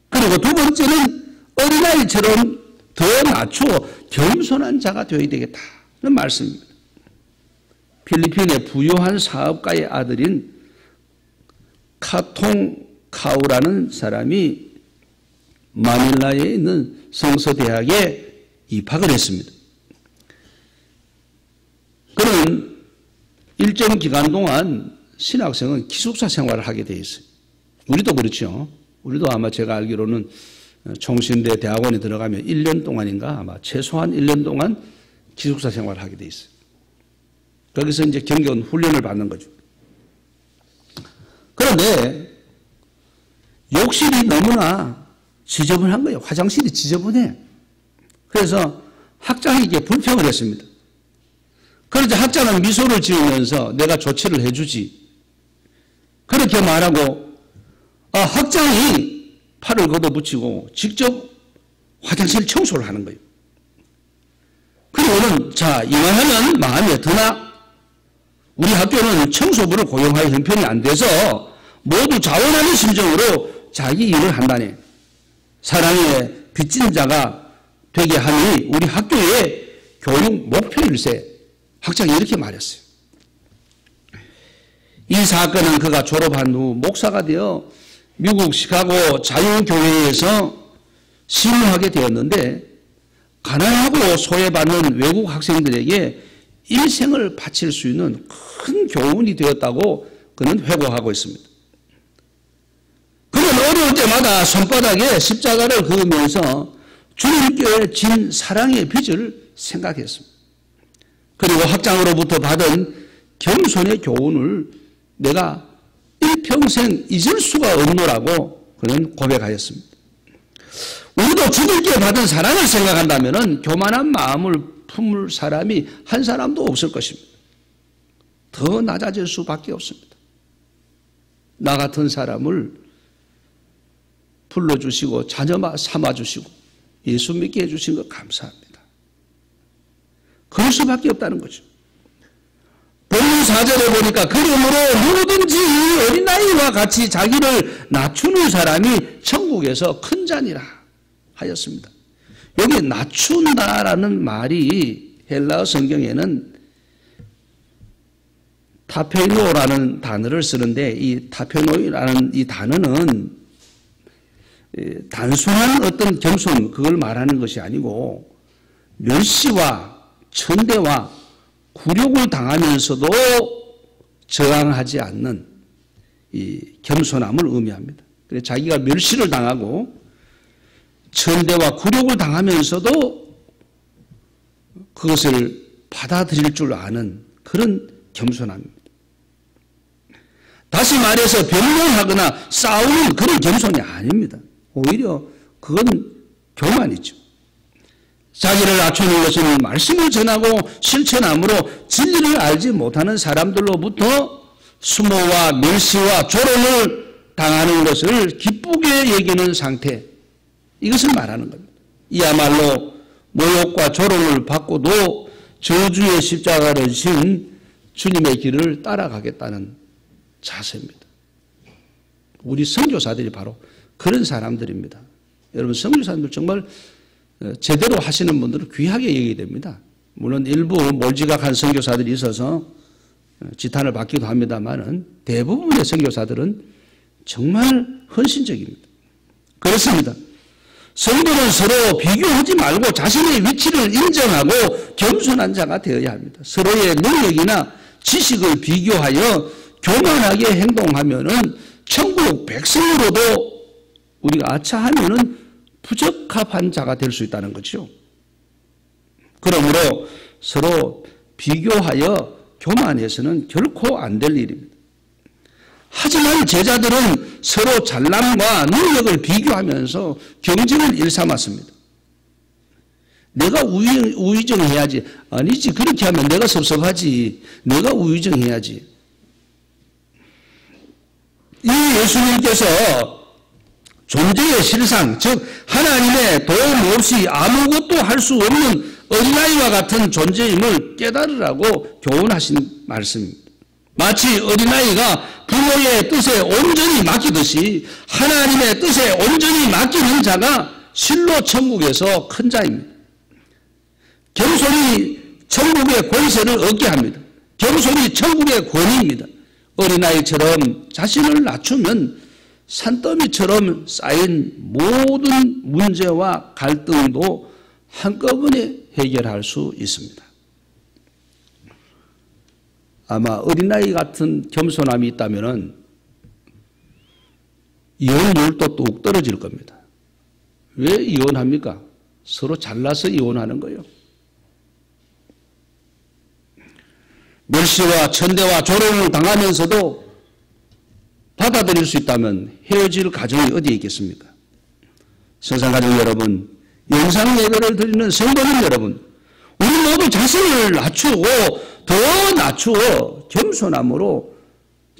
그리고 두 번째는 어린아이처럼 더 낮추어 겸손한 자가 되어야 되겠다는 말씀입니다. 필리핀의 부유한 사업가의 아들인 카통 카우라는 사람이 마닐라에 있는 성서대학에 입학을 했습니다. 그는 일정 기간 동안 신학생은 기숙사 생활을 하게 되어 있어요. 우리도 그렇죠. 우리도 아마 제가 알기로는 총신대 대학원에 들어가면 1년 동안인가 아마 최소한 1년 동안 기숙사 생활을 하게 되어 있어요. 거기서 이제 경계원 훈련을 받는 거죠. 그런데 욕실이 너무나 지저분한 거예요. 화장실이 지저분해. 그래서 학장에게 불평을 했습니다. 그러자 학장은 미소를 지으면서 내가 조치를 해주지. 그렇게 말하고 학장이 팔을 걷어붙이고 직접 화장실 청소를 하는 거예요. 그리고는 자, 이만하면 마음에 드나? 우리 학교는 청소부를 고용할 형편이 안 돼서 모두 자원하는 심정으로 자기 일을 한다네. 사랑의 빚진 자가 되게 하니 우리 학교의 교육 목표일세. 학장이 이렇게 말했어요. 이 사건은 그가 졸업한 후 목사가 되어 미국 시카고 자유교회에서 신임하게 되었는데 가난하고 소외받는 외국 학생들에게 일생을 바칠 수 있는 큰 교훈이 되었다고 그는 회고하고 있습니다. 그는 어려울 때마다 손바닥에 십자가를 그으면서 주님께 진 사랑의 빚을 생각했습니다. 그리고 학장으로부터 받은 겸손의 교훈을 내가 일평생 잊을 수가 없노라고 그는 고백하였습니다. 우리도 주님께 받은 사랑을 생각한다면 교만한 마음을 품을 사람이 한 사람도 없을 것입니다. 더 낮아질 수밖에 없습니다. 나 같은 사람을 불러주시고 자녀 삼아주시고 예수 믿게 해주신 것 감사합니다. 그럴 수밖에 없다는 거죠. 본문 4절에 보니까 그러므로 누구든지 이 어린아이와 같이 자기를 낮추는 사람이 천국에서 큰 자니라 하였습니다. 여기 낮춘다라는 말이 헬라어 성경에는 타페노라는 단어를 쓰는데 이 타페노라는 이 단어는 단순한 어떤 겸손 그걸 말하는 것이 아니고 멸시와 천대와 굴욕을 당하면서도 저항하지 않는 이 겸손함을 의미합니다. 그래서 자기가 멸시를 당하고 천대와 굴욕을 당하면서도 그것을 받아들일 줄 아는 그런 겸손함입니다. 다시 말해서 변명하거나 싸우는 그런 겸손이 아닙니다. 오히려 그건 교만이죠. 자기를 낮추는 것은 말씀을 전하고 실천함으로 진리를 알지 못하는 사람들로부터 수모와 멸시와 조롱을 당하는 것을 기쁘게 여기는 상태, 이것을 말하는 겁니다. 이야말로 모욕과 조롱을 받고도 저주의 십자가를 진 주님의 길을 따라가겠다는 자세입니다. 우리 선교사들이 바로 그런 사람들입니다. 여러분, 선교사님들 정말 제대로 하시는 분들은 귀하게 여기게 됩니다. 물론 일부 몰지각한 선교사들이 있어서 지탄을 받기도 합니다만은 대부분의 선교사들은 정말 헌신적입니다. 그렇습니다. 성도는 서로 비교하지 말고 자신의 위치를 인정하고 겸손한 자가 되어야 합니다. 서로의 능력이나 지식을 비교하여 교만하게 행동하면은 천국 백성으로도 우리가 아차하면은 부적합한 자가 될 수 있다는 거죠. 그러므로 서로 비교하여 교만해서는 결코 안 될 일입니다. 하지만 제자들은 서로 잘남과 능력을 비교하면서 경쟁을 일삼았습니다. 내가 우위정해야지. 아니지, 그렇게 하면 내가 섭섭하지. 내가 우위정해야지. 이 예수님께서 존재의 실상, 즉 하나님의 도움 없이 아무것도 할 수 없는 어린아이와 같은 존재임을 깨달으라고 교훈하신 말씀입니다. 마치 어린아이가 부모의 뜻에 온전히 맡기듯이 하나님의 뜻에 온전히 맡기는 자가 실로 천국에서 큰 자입니다. 겸손이 천국의 권세를 얻게 합니다. 겸손이 천국의 권위입니다. 어린아이처럼 자신을 낮추면 산더미처럼 쌓인 모든 문제와 갈등도 한꺼번에 해결할 수 있습니다. 아마 어린아이 같은 겸손함이 있다면 이혼율도 뚝 떨어질 겁니다. 왜 이혼합니까? 서로 잘나서 이혼하는 거예요. 멸시와 천대와 조롱을 당하면서도 받아들일 수 있다면 헤어질 가정이 어디에 있겠습니까? 성산가족 여러분, 영상 예배를 드리는 성도님 여러분, 우리 모두 자신을 낮추고 더 낮추어 겸손함으로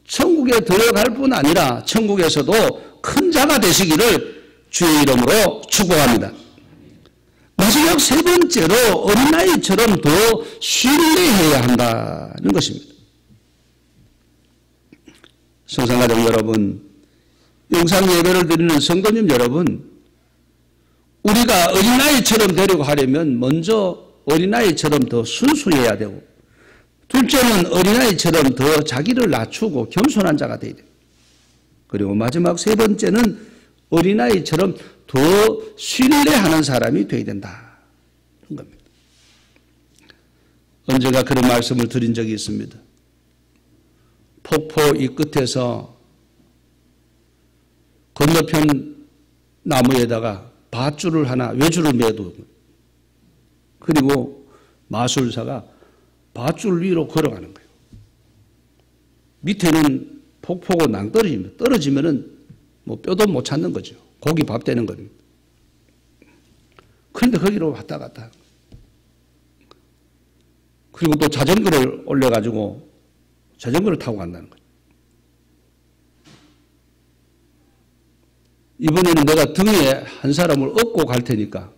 천국에 들어갈 뿐 아니라 천국에서도 큰 자가 되시기를 주의 이름으로 축복합니다. 마지막 세 번째로 어린아이처럼 더 신뢰해야 한다는 것입니다. 성산가족 여러분, 영상 예배를 드리는 성도님 여러분, 우리가 어린아이처럼 되려고 하려면 먼저 어린아이처럼 더 순수해야 되고, 둘째는 어린아이처럼 더 자기를 낮추고 겸손한 자가 되어야 돼요. 그리고 마지막 세 번째는 어린아이처럼 더 신뢰하는 사람이 되어야 된다는 겁니다. 언제가 그런 말씀을 드린 적이 있습니다. 폭포 이 끝에서 건너편 나무에다가 밧줄을 하나 외줄을 매두고, 그리고 마술사가 밧줄 위로 걸어가는 거예요. 밑에는 폭포고 낭떠러집니다. 떨어지면은 뭐 뼈도 못 찾는 거죠. 고기 밥 되는 겁니다. 그런데 거기로 왔다 갔다. 그리고 또 자전거를 올려가지고 자전거를 타고 간다는 거죠. 이번에는 내가 등에 한 사람을 업고 갈 테니까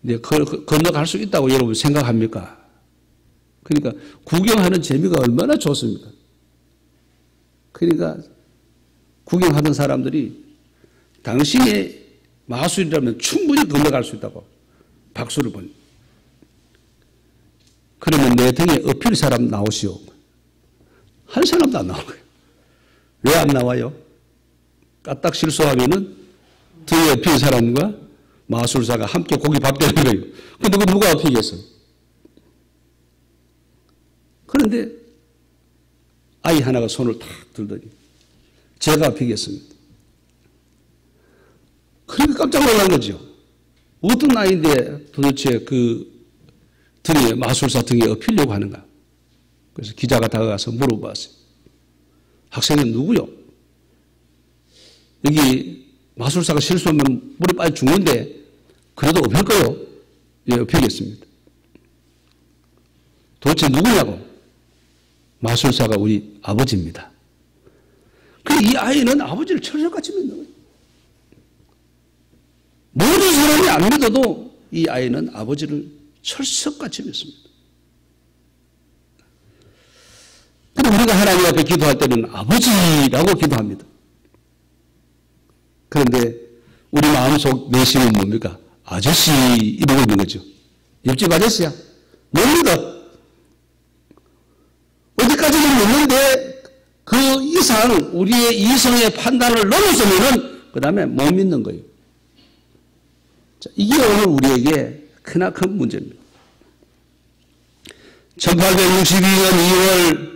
내가 건너갈 수 있다고 여러분 생각합니까? 그러니까 구경하는 재미가 얼마나 좋습니까? 그러니까 구경하던 사람들이 당신의 마술이라면 충분히 건너갈 수 있다고 박수를 보니. 그러면 내 등에 업힐 사람 나오시오. 한 사람도 안 나온 거예요. 왜 안 나와요? 까딱 실수하면은 등에 업힌 사람과 마술사가 함께 고기 밥 되는 거예요. 근데 그 누가 업히겠어요? 그런데 아이 하나가 손을 탁 들더니 제가 업히겠습니다. 그러니까 깜짝 놀란 거죠. 어떤 아이인데 도대체 그 등에 마술사 등에 업히려고 하는가. 그래서 기자가 다가가서 물어봤어요. 학생은 누구요? 여기 마술사가 실수하면 물에 빠져 죽는데 그래도 업힐까요? 예, 업히겠습니다. 도대체 누구냐고? 마술사가 우리 아버지입니다. 이 아이는 아버지를 철석같이 믿는 거예요. 모든 사람이 안 믿어도 이 아이는 아버지를 철석같이 믿습니다. 근데 우리가 하나님 앞에 기도할 때는 아버지라고 기도합니다. 그런데 우리 마음속 내심은 뭡니까? 아저씨 이러고 있는 거죠. 옆집 아저씨야. 못 믿어. 어디까지는 믿는데 그 이상 우리의 이성의 판단을 넘어서면은 그 다음에 못 믿는 거예요. 자, 이게 오늘 우리에게 크나큰 문제입니다. 1862년 2월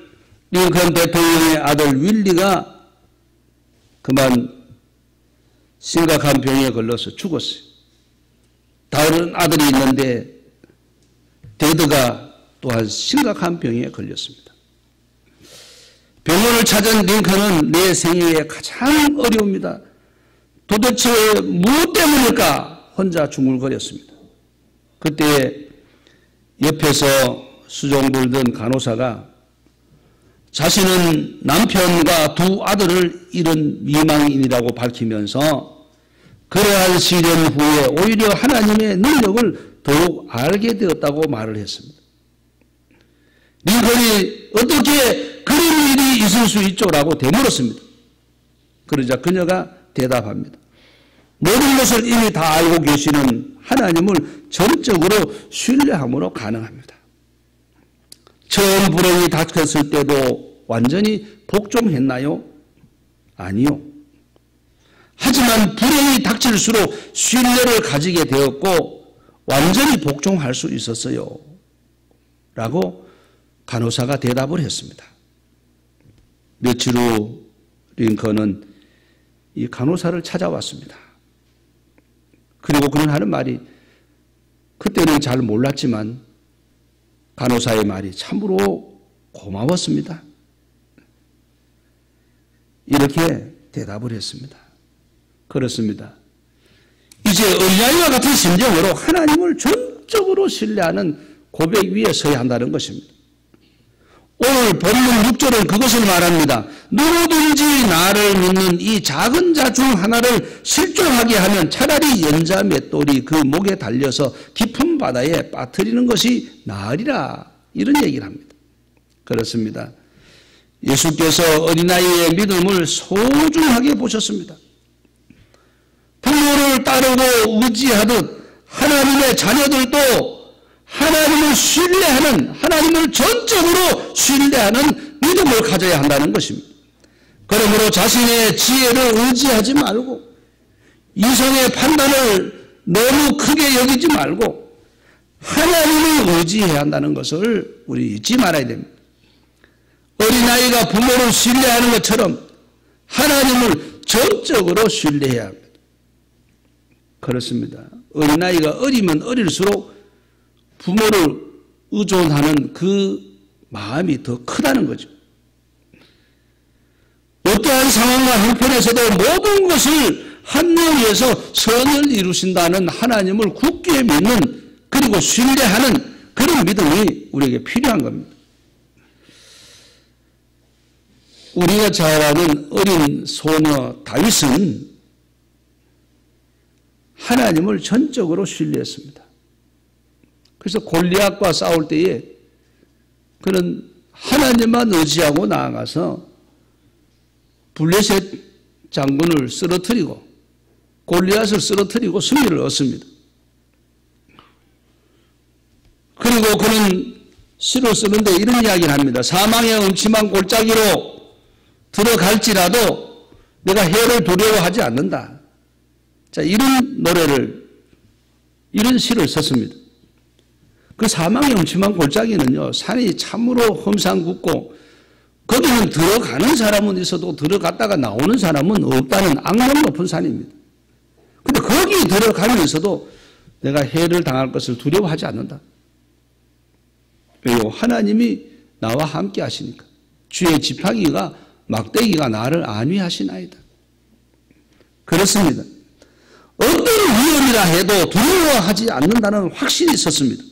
링컨 대통령의 아들 윌리가 그만 심각한 병에 걸려서 죽었어요. 다른 아들이 있는데 데드가 또한 심각한 병에 걸렸습니다. 병원을 찾은 링컨은 내 생애에 가장 어려웁니다. 도대체 무엇 때문일까 혼자 중얼거렸습니다. 그때 옆에서 수종 불던 간호사가 자신은 남편과 두 아들을 잃은 미망인이라고 밝히면서 그러한 시련 후에 오히려 하나님의 능력을 더욱 알게 되었다고 말을 했습니다. 링컨이 어떻게 그런 일이 있을 수 있죠? 라고 되물었습니다. 그러자 그녀가 대답합니다. 모든 것을 이미 다 알고 계시는 하나님을 전적으로 신뢰함으로 가능합니다. 처음 불행이 닥쳤을 때도 완전히 복종했나요? 아니요. 하지만 불행이 닥칠수록 신뢰를 가지게 되었고 완전히 복종할 수 있었어요. 라고 간호사가 대답을 했습니다. 며칠 후 링컨은 이 간호사를 찾아왔습니다. 그리고 그는 하는 말이 그때는 잘 몰랐지만 간호사의 말이 참으로 고마웠습니다. 이렇게 대답을 했습니다. 그렇습니다. 이제 어린아이와 같은 심정으로 하나님을 전적으로 신뢰하는 고백 위에 서야 한다는 것입니다. 오늘 본문 6절은 그것을 말합니다. 누구든지 나를 믿는 이 작은 자 중 하나를 실종하게 하면 차라리 연자 맷돌이 그 목에 달려서 깊은 바다에 빠뜨리는 것이 나으리라. 이런 얘기를 합니다. 그렇습니다. 예수께서 어린아이의 믿음을 소중하게 보셨습니다. 부모를 따르고 의지하듯 하나님의 자녀들도 하나님을 신뢰하는, 하나님을 전적으로 신뢰하는 믿음을 가져야 한다는 것입니다. 그러므로 자신의 지혜를 의지하지 말고 이성의 판단을 너무 크게 여기지 말고 하나님을 의지해야 한다는 것을 우리 잊지 말아야 됩니다. 어린아이가 부모를 신뢰하는 것처럼 하나님을 전적으로 신뢰해야 합니다. 그렇습니다. 어린아이가 어리면 어릴수록 부모를 의존하는 그 마음이 더 크다는 거죠. 어떠한 상황과 형편에서도 모든 것을 한 명에서 선을 이루신다는 하나님을 굳게 믿는 그리고 신뢰하는 그런 믿음이 우리에게 필요한 겁니다. 우리가 잘 아는 어린 소녀 다윗은 하나님을 전적으로 신뢰했습니다. 그래서 골리앗과 싸울 때에 그는 하나님만 의지하고 나아가서 블레셋 장군을 쓰러뜨리고 골리앗을 쓰러뜨리고 승리를 얻습니다. 그리고 그는 시를 쓰는데 이런 이야기를 합니다. 사망의 음침한 골짜기로 들어갈지라도 내가 해를 두려워하지 않는다. 자, 이런 노래를, 이런 시를 썼습니다. 그 사망의 음침한 골짜기는요, 산이 참으로 험산궂고, 거기는 들어가는 사람은 있어도 들어갔다가 나오는 사람은 없다는 악명 높은 산입니다. 근데 거기 들어가면서도 내가 해를 당할 것을 두려워하지 않는다. 왜요? 하나님이 나와 함께 하시니까. 주의 지팡이가 막대기가 나를 안위하시나이다. 그렇습니다. 어린아이라 해도 두려워하지 않는다는 확신이 있었습니다.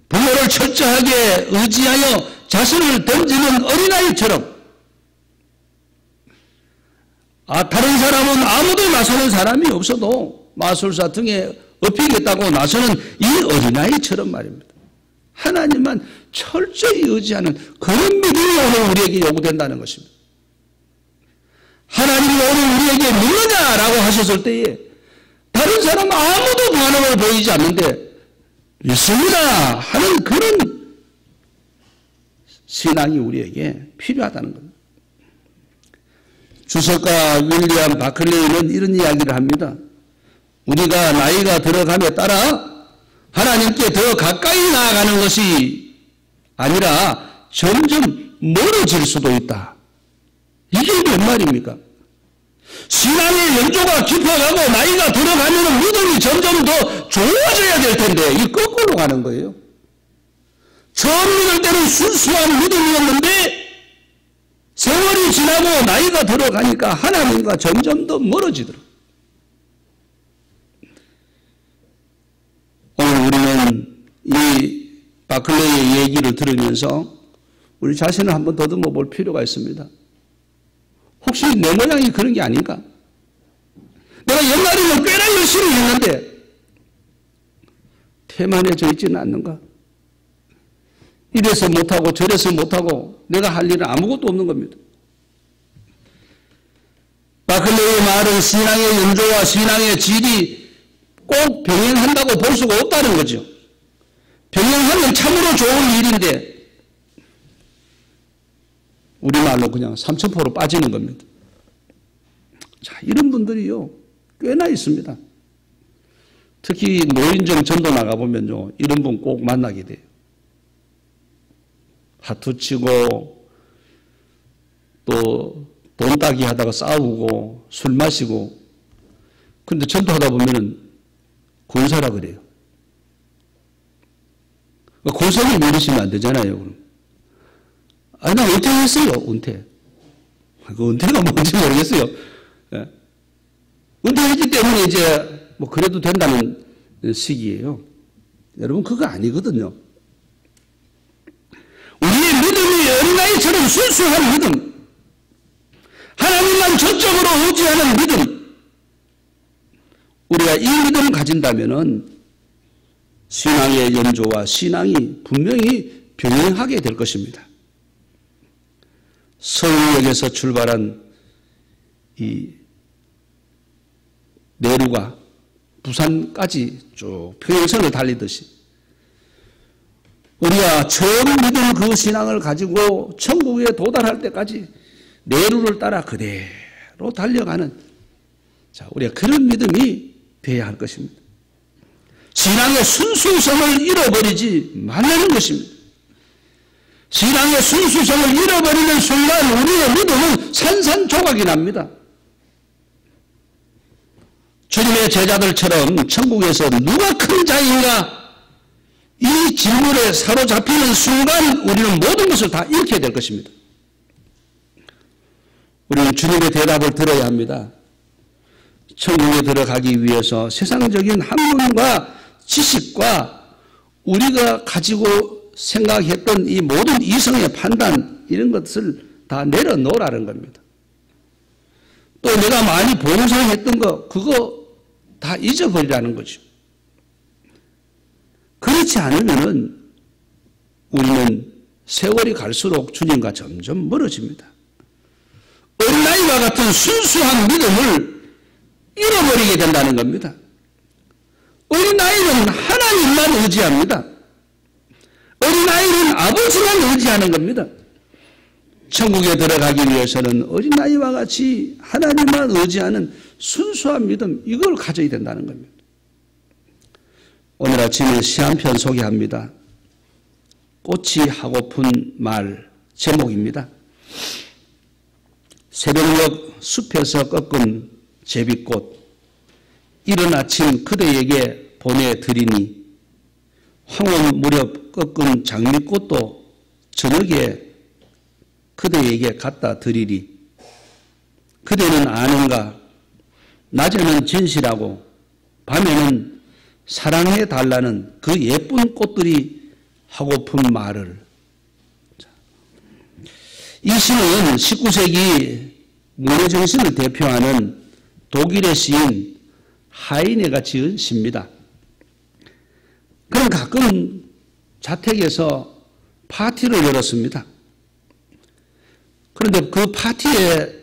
부모를 철저하게 의지하여 자신을 던지는 어린아이처럼 다른 사람은 아무도 나서는 사람이 없어도 마술사 등에 업히겠다고 나서는 이 어린아이처럼 말입니다. 하나님만 철저히 의지하는 그런 믿음이 오늘 우리에게 요구된다는 것입니다. 하나님이 오늘 우리에게 믿느냐라고 하셨을 때에 다른 사람 아무도 반응을 보이지 않는데 믿습니다 하는 그런 신앙이 우리에게 필요하다는 겁니다. 주석가 윌리엄 바클레이는 이런 이야기를 합니다. 우리가 나이가 들어감에 따라 하나님께 더 가까이 나아가는 것이 아니라 점점 멀어질 수도 있다. 이게 몇 말입니까? 신앙의 연조가 깊어가고 나이가 들어가면 믿음이 점점 더 좋아져야 될 텐데 이 거꾸로 가는 거예요. 처음 믿을 때는 순수한 믿음이었는데 세월이 지나고 나이가 들어가니까 하나님과 점점 더 멀어지더라고요. 오늘 우리는 이 바클레이의 얘기를 들으면서 우리 자신을 한번 더듬어 볼 필요가 있습니다. 혹시 내 모양이 그런 게 아닌가? 내가 옛날에는 꽤나 열심히 했는데 태만해져 있지는 않는가? 이래서 못하고 저래서 못하고 내가 할 일은 아무것도 없는 겁니다. 바클레이의 말은 신앙의 연조와 신앙의 질이 꼭 병행한다고 볼 수가 없다는 거죠. 병행하면 참으로 좋은 일인데 우리말로 그냥 삼천포로 빠지는 겁니다. 자, 이런 분들이요 꽤나 있습니다. 특히 노인정 전도 나가보면요 이런 분 꼭 만나게 돼요. 하투 치고 또 돈 따기 하다가 싸우고 술 마시고 근데 전도하다 보면은 권사라 그래요. 권사를 모르시면 안 되잖아요. 그럼. 나 은퇴했어요. 은퇴. 그 은퇴가 뭔지 모르겠어요. 예. 은퇴했기 때문에 이제 뭐 그래도 된다는 시기예요. 여러분 그거 아니거든요. 우리의 믿음이 어린아이처럼 순수한 믿음, 하나님만 전적으로 의지하는 믿음, 우리가 이 믿음을 가진다면은 신앙의 연조와 신앙이 분명히 병행하게 될 것입니다. 서울역에서 출발한 이 내루가 부산까지 쭉 평행선을 달리듯이 우리가 처음 믿은 그 신앙을 가지고 천국에 도달할 때까지 내루를 따라 그대로 달려가는 자, 우리가 그런 믿음이 되어야 할 것입니다. 신앙의 순수성을 잃어버리지 말라는 것입니다. 신앙의 순수성을 잃어버리는 순간 우리의 믿음은 산산조각이 납니다. 주님의 제자들처럼 천국에서 누가 큰 자인가 이 질문에 사로잡히는 순간 우리는 모든 것을 다 잃게 될 것입니다. 우리는 주님의 대답을 들어야 합니다. 천국에 들어가기 위해서 세상적인 학문과 지식과 우리가 가지고 생각했던 이 모든 이성의 판단 이런 것을 다 내려놓으라는 겁니다. 또 내가 많이 봉사했던 거 그거 다 잊어버리라는 거죠. 그렇지 않으면은 우리는 세월이 갈수록 주님과 점점 멀어집니다. 어린아이와 같은 순수한 믿음을 잃어버리게 된다는 겁니다. 어린아이는 하나님만 의지합니다. 어린아이는 아버지만 의지하는 겁니다. 천국에 들어가기 위해서는 어린아이와 같이 하나님만 의지하는 순수한 믿음 이걸 가져야 된다는 겁니다. 오늘 아침에 시 한 편 소개합니다. 꽃이 하고픈 말 제목입니다. 새벽녘 숲에서 꺾은 제비꽃 이른 아침 그대에게 보내드리니 황혼 무렵 꺾은 장미꽃도 저녁에 그대에게 갖다 드리리. 그대는 아는가? 낮에는 진실하고 밤에는 사랑해 달라는 그 예쁜 꽃들이 하고픈 말을. 이 시는 19세기 문예정신을 대표하는 독일의 시인 하이네가 지은 시입니다. 그럼 가끔 자택에서 파티를 열었습니다. 그런데 그 파티에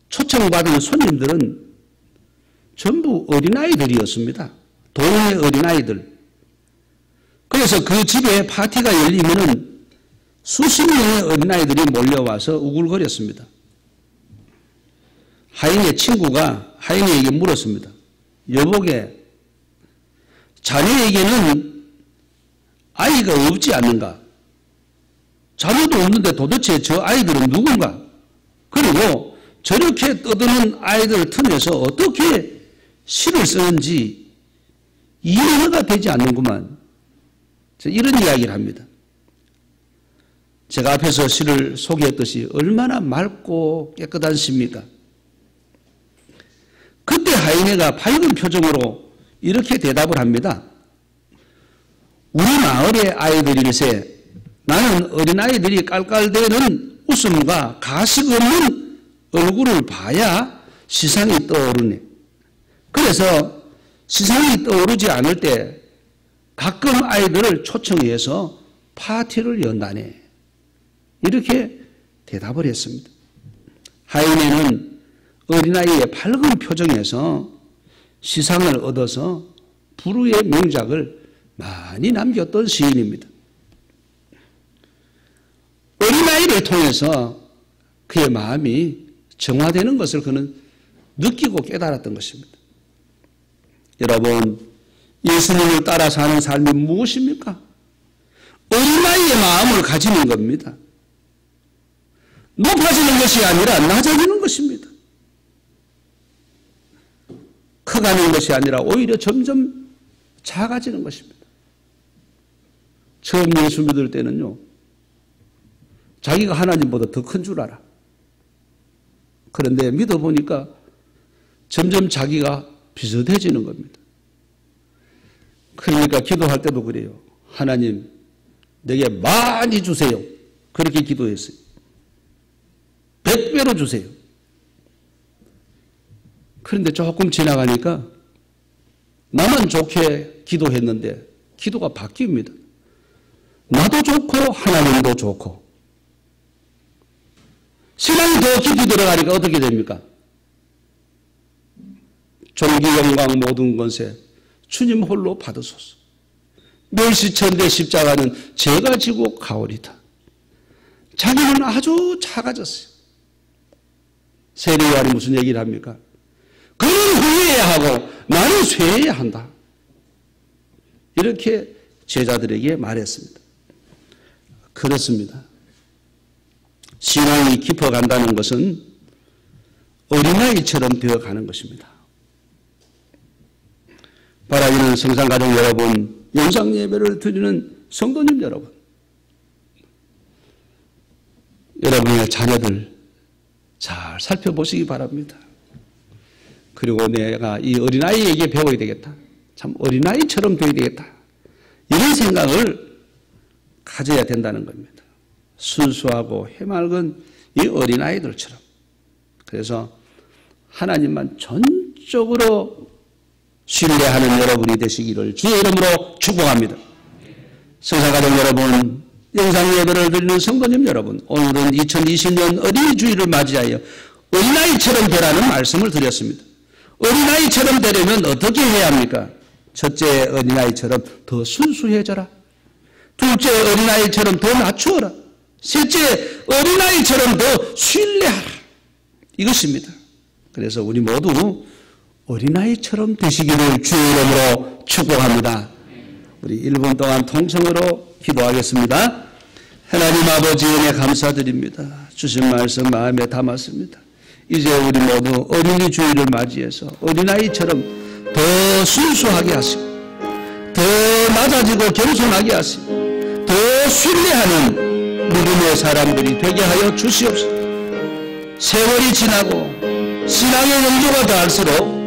초청받은 손님들은 전부 어린아이들이었습니다. 동네 어린아이들. 그래서 그 집에 파티가 열리면은 수십 명의 어린아이들이 몰려와서 우글거렸습니다. 하인의 친구가 하인에게 물었습니다. 여보게, 자네에게는 아이가 없지 않는가? 자녀도 없는데 도대체 저 아이들은 누군가? 그리고 저렇게 떠드는 아이들 틈에서 어떻게 시를 쓰는지 이해가 되지 않는구만. 이런 이야기를 합니다. 제가 앞에서 시를 소개했듯이 얼마나 맑고 깨끗한 시입니까? 그때 하이네가 밝은 표정으로 이렇게 대답을 합니다. 우리 마을의 아이들일세 나는 어린아이들이 깔깔대는 웃음과 가식 없는 얼굴을 봐야 시상이 떠오르네. 그래서 시상이 떠오르지 않을 때 가끔 아이들을 초청해서 파티를 연다네. 이렇게 대답을 했습니다. 하이네는 어린아이의 밝은 표정에서 시상을 얻어서 불후의 명작을 많이 남겼던 시인입니다. 어린아이를 통해서 그의 마음이 정화되는 것을 그는 느끼고 깨달았던 것입니다. 여러분, 예수님을 따라 사는 삶이 무엇입니까? 어린아이의 마음을 가지는 겁니다. 높아지는 것이 아니라 낮아지는 것입니다. 커가는 것이 아니라 오히려 점점 작아지는 것입니다. 처음 예수 믿을 때는요, 자기가 하나님보다 더 큰 줄 알아. 그런데 믿어보니까 점점 자기가 비슷해지는 겁니다. 그러니까 기도할 때도 그래요. 하나님, 내게 많이 주세요. 그렇게 기도했어요. 100배로 주세요. 그런데 조금 지나가니까 나만 좋게 기도했는데 기도가 바뀝니다. 나도 좋고 하나님도 좋고. 신앙이 더 깊이 들어가니까 어떻게 됩니까? 존귀 영광 모든 권세 주님 홀로 받으소서. 멸시천대 십자가는 제가 지고 가오리다. 자기는 아주 작아졌어요. 세례요한이 무슨 얘기를 합니까? 그는 후회해야 하고 나는 쇠해야 한다. 이렇게 제자들에게 말했습니다. 그렇습니다. 신앙이 깊어간다는 것은 어린아이처럼 되어가는 것입니다. 바라기는 생산가족 여러분, 영상예배를 드리는 성도님 여러분, 여러분의 자녀들 잘 살펴보시기 바랍니다. 그리고 내가 이 어린아이에게 배워야 되겠다. 참 어린아이처럼 되어야 되겠다. 이런 생각을 가져야 된다는 겁니다. 순수하고 해맑은 이 어린아이들처럼. 그래서 하나님만 전적으로 신뢰하는 여러분이 되시기를 주의 이름으로 축복합니다. 성사가족 여러분, 영상예배를 드리는 성도님 여러분, 오늘은 2020년 어린이 주일을 맞이하여 어린아이처럼 되라는 말씀을 드렸습니다. 어린아이처럼 되려면 어떻게 해야 합니까? 첫째, 어린아이처럼 더 순수해져라. 둘째, 어린아이처럼 더 낮추어라. 셋째, 어린아이처럼 더 신뢰하라. 이것입니다. 그래서 우리 모두 어린아이처럼 되시기를 주의 이름으로 축복합니다. 우리 1분 동안 통성으로 기도하겠습니다. 하나님 아버지 은혜 감사드립니다. 주신 말씀 마음에 담았습니다. 이제 우리 모두 어린이 주일을 맞이해서 어린아이처럼 더 순수하게 하시고 더 낮아지고 겸손하게 하시고 더 신뢰하는 믿음의 사람들이 되게 하여 주시옵소서. 세월이 지나고 신앙의 영도가 다할수록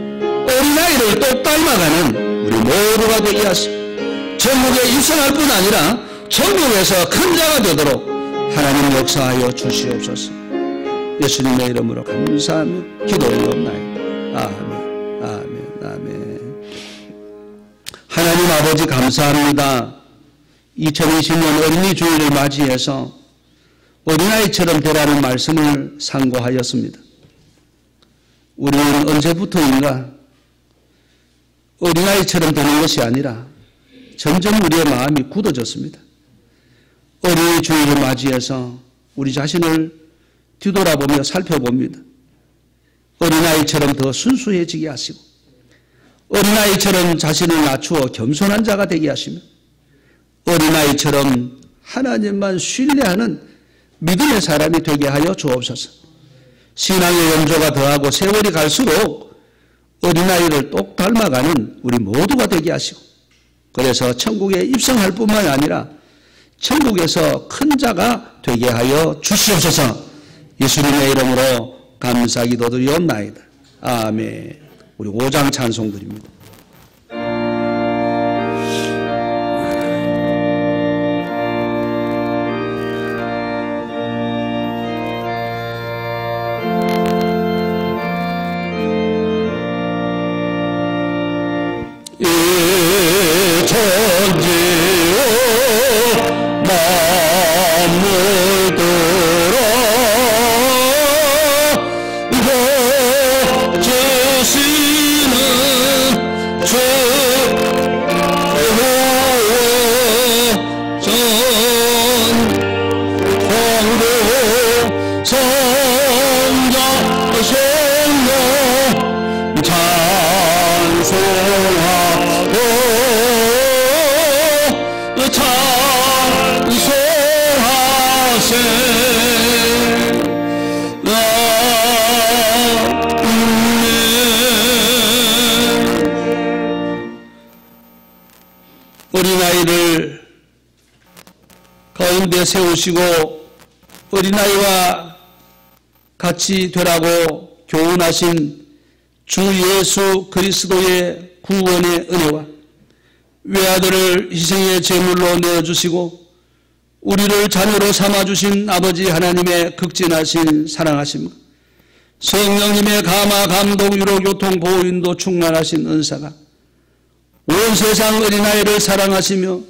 어린아이를 똑 닮아가는 우리 모두가 되게 하시고 전국에 입성할 뿐 아니라 전국에서 큰 자가 되도록 하나님 역사하여 주시옵소서. 예수님의 이름으로 감사하며 기도하옵나이다. 아멘, 아멘, 아멘. 하나님 아버지 감사합니다. 2020년 어린이 주일을 맞이해서 어린아이처럼 되라는 말씀을 상고하였습니다. 우리는 언제부터인가 어린아이처럼 되는 것이 아니라 점점 우리의 마음이 굳어졌습니다. 어린이 주일을 맞이해서 우리 자신을 뒤돌아보며 살펴봅니다. 어린아이처럼 더 순수해지게 하시고 어린아이처럼 자신을 낮추어 겸손한 자가 되게 하시며 어린아이처럼 하나님만 신뢰하는 믿음의 사람이 되게 하여 주옵소서. 신앙의 연조가 더하고 세월이 갈수록 어린아이를 똑 닮아가는 우리 모두가 되게 하시고 그래서 천국에 입성할 뿐만 아니라 천국에서 큰 자가 되게 하여 주시옵소서. 예수님의 이름으로 감사 기도드리옵나이다. 아멘. 우리 5장 찬송 드립니다. 어린아이를 가운데 세우시고 어린아이와 같이 되라고 교훈하신 주 예수 그리스도의 구원의 은혜와 외아들을 희생의 제물로 내어주시고 우리를 자녀로 삼아주신 아버지 하나님의 극진하신 사랑하심, 성령님의 감화, 감동, 위로, 교통, 보호, 인도 충만하신 은사가 온 세상 어린아이를 사랑하시며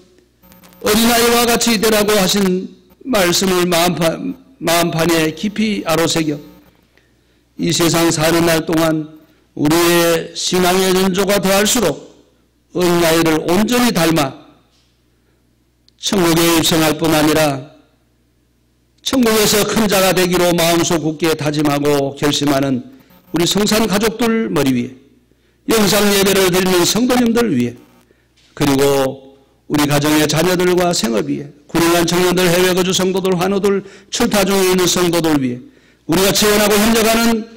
어린아이와 같이 되라고 하신 말씀을 마음판에 깊이 아로새겨 이 세상 사는 날 동안 우리의 신앙의 연조가 더할수록 어린아이를 온전히 닮아 천국에 입성할 뿐 아니라 천국에서 큰 자가 되기로 마음속 굳게 다짐하고 결심하는 우리 성산 가족들 머리 위에 영상 예배를 드리는 성도님들 위해 그리고 우리 가정의 자녀들과 생업 위에 군인한 청년들, 해외 거주 성도들, 환우들, 출타 중에 있는 성도들 위해 우리가 지원하고 협력하는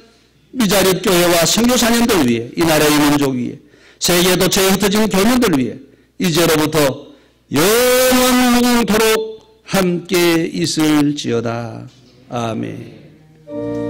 미자립 교회와 선교사님들 위해 이 나라의 민족 위에 세계 도처에 흩어진 교민들 위해 이제로부터 영원토록 함께 있을지어다. 아멘.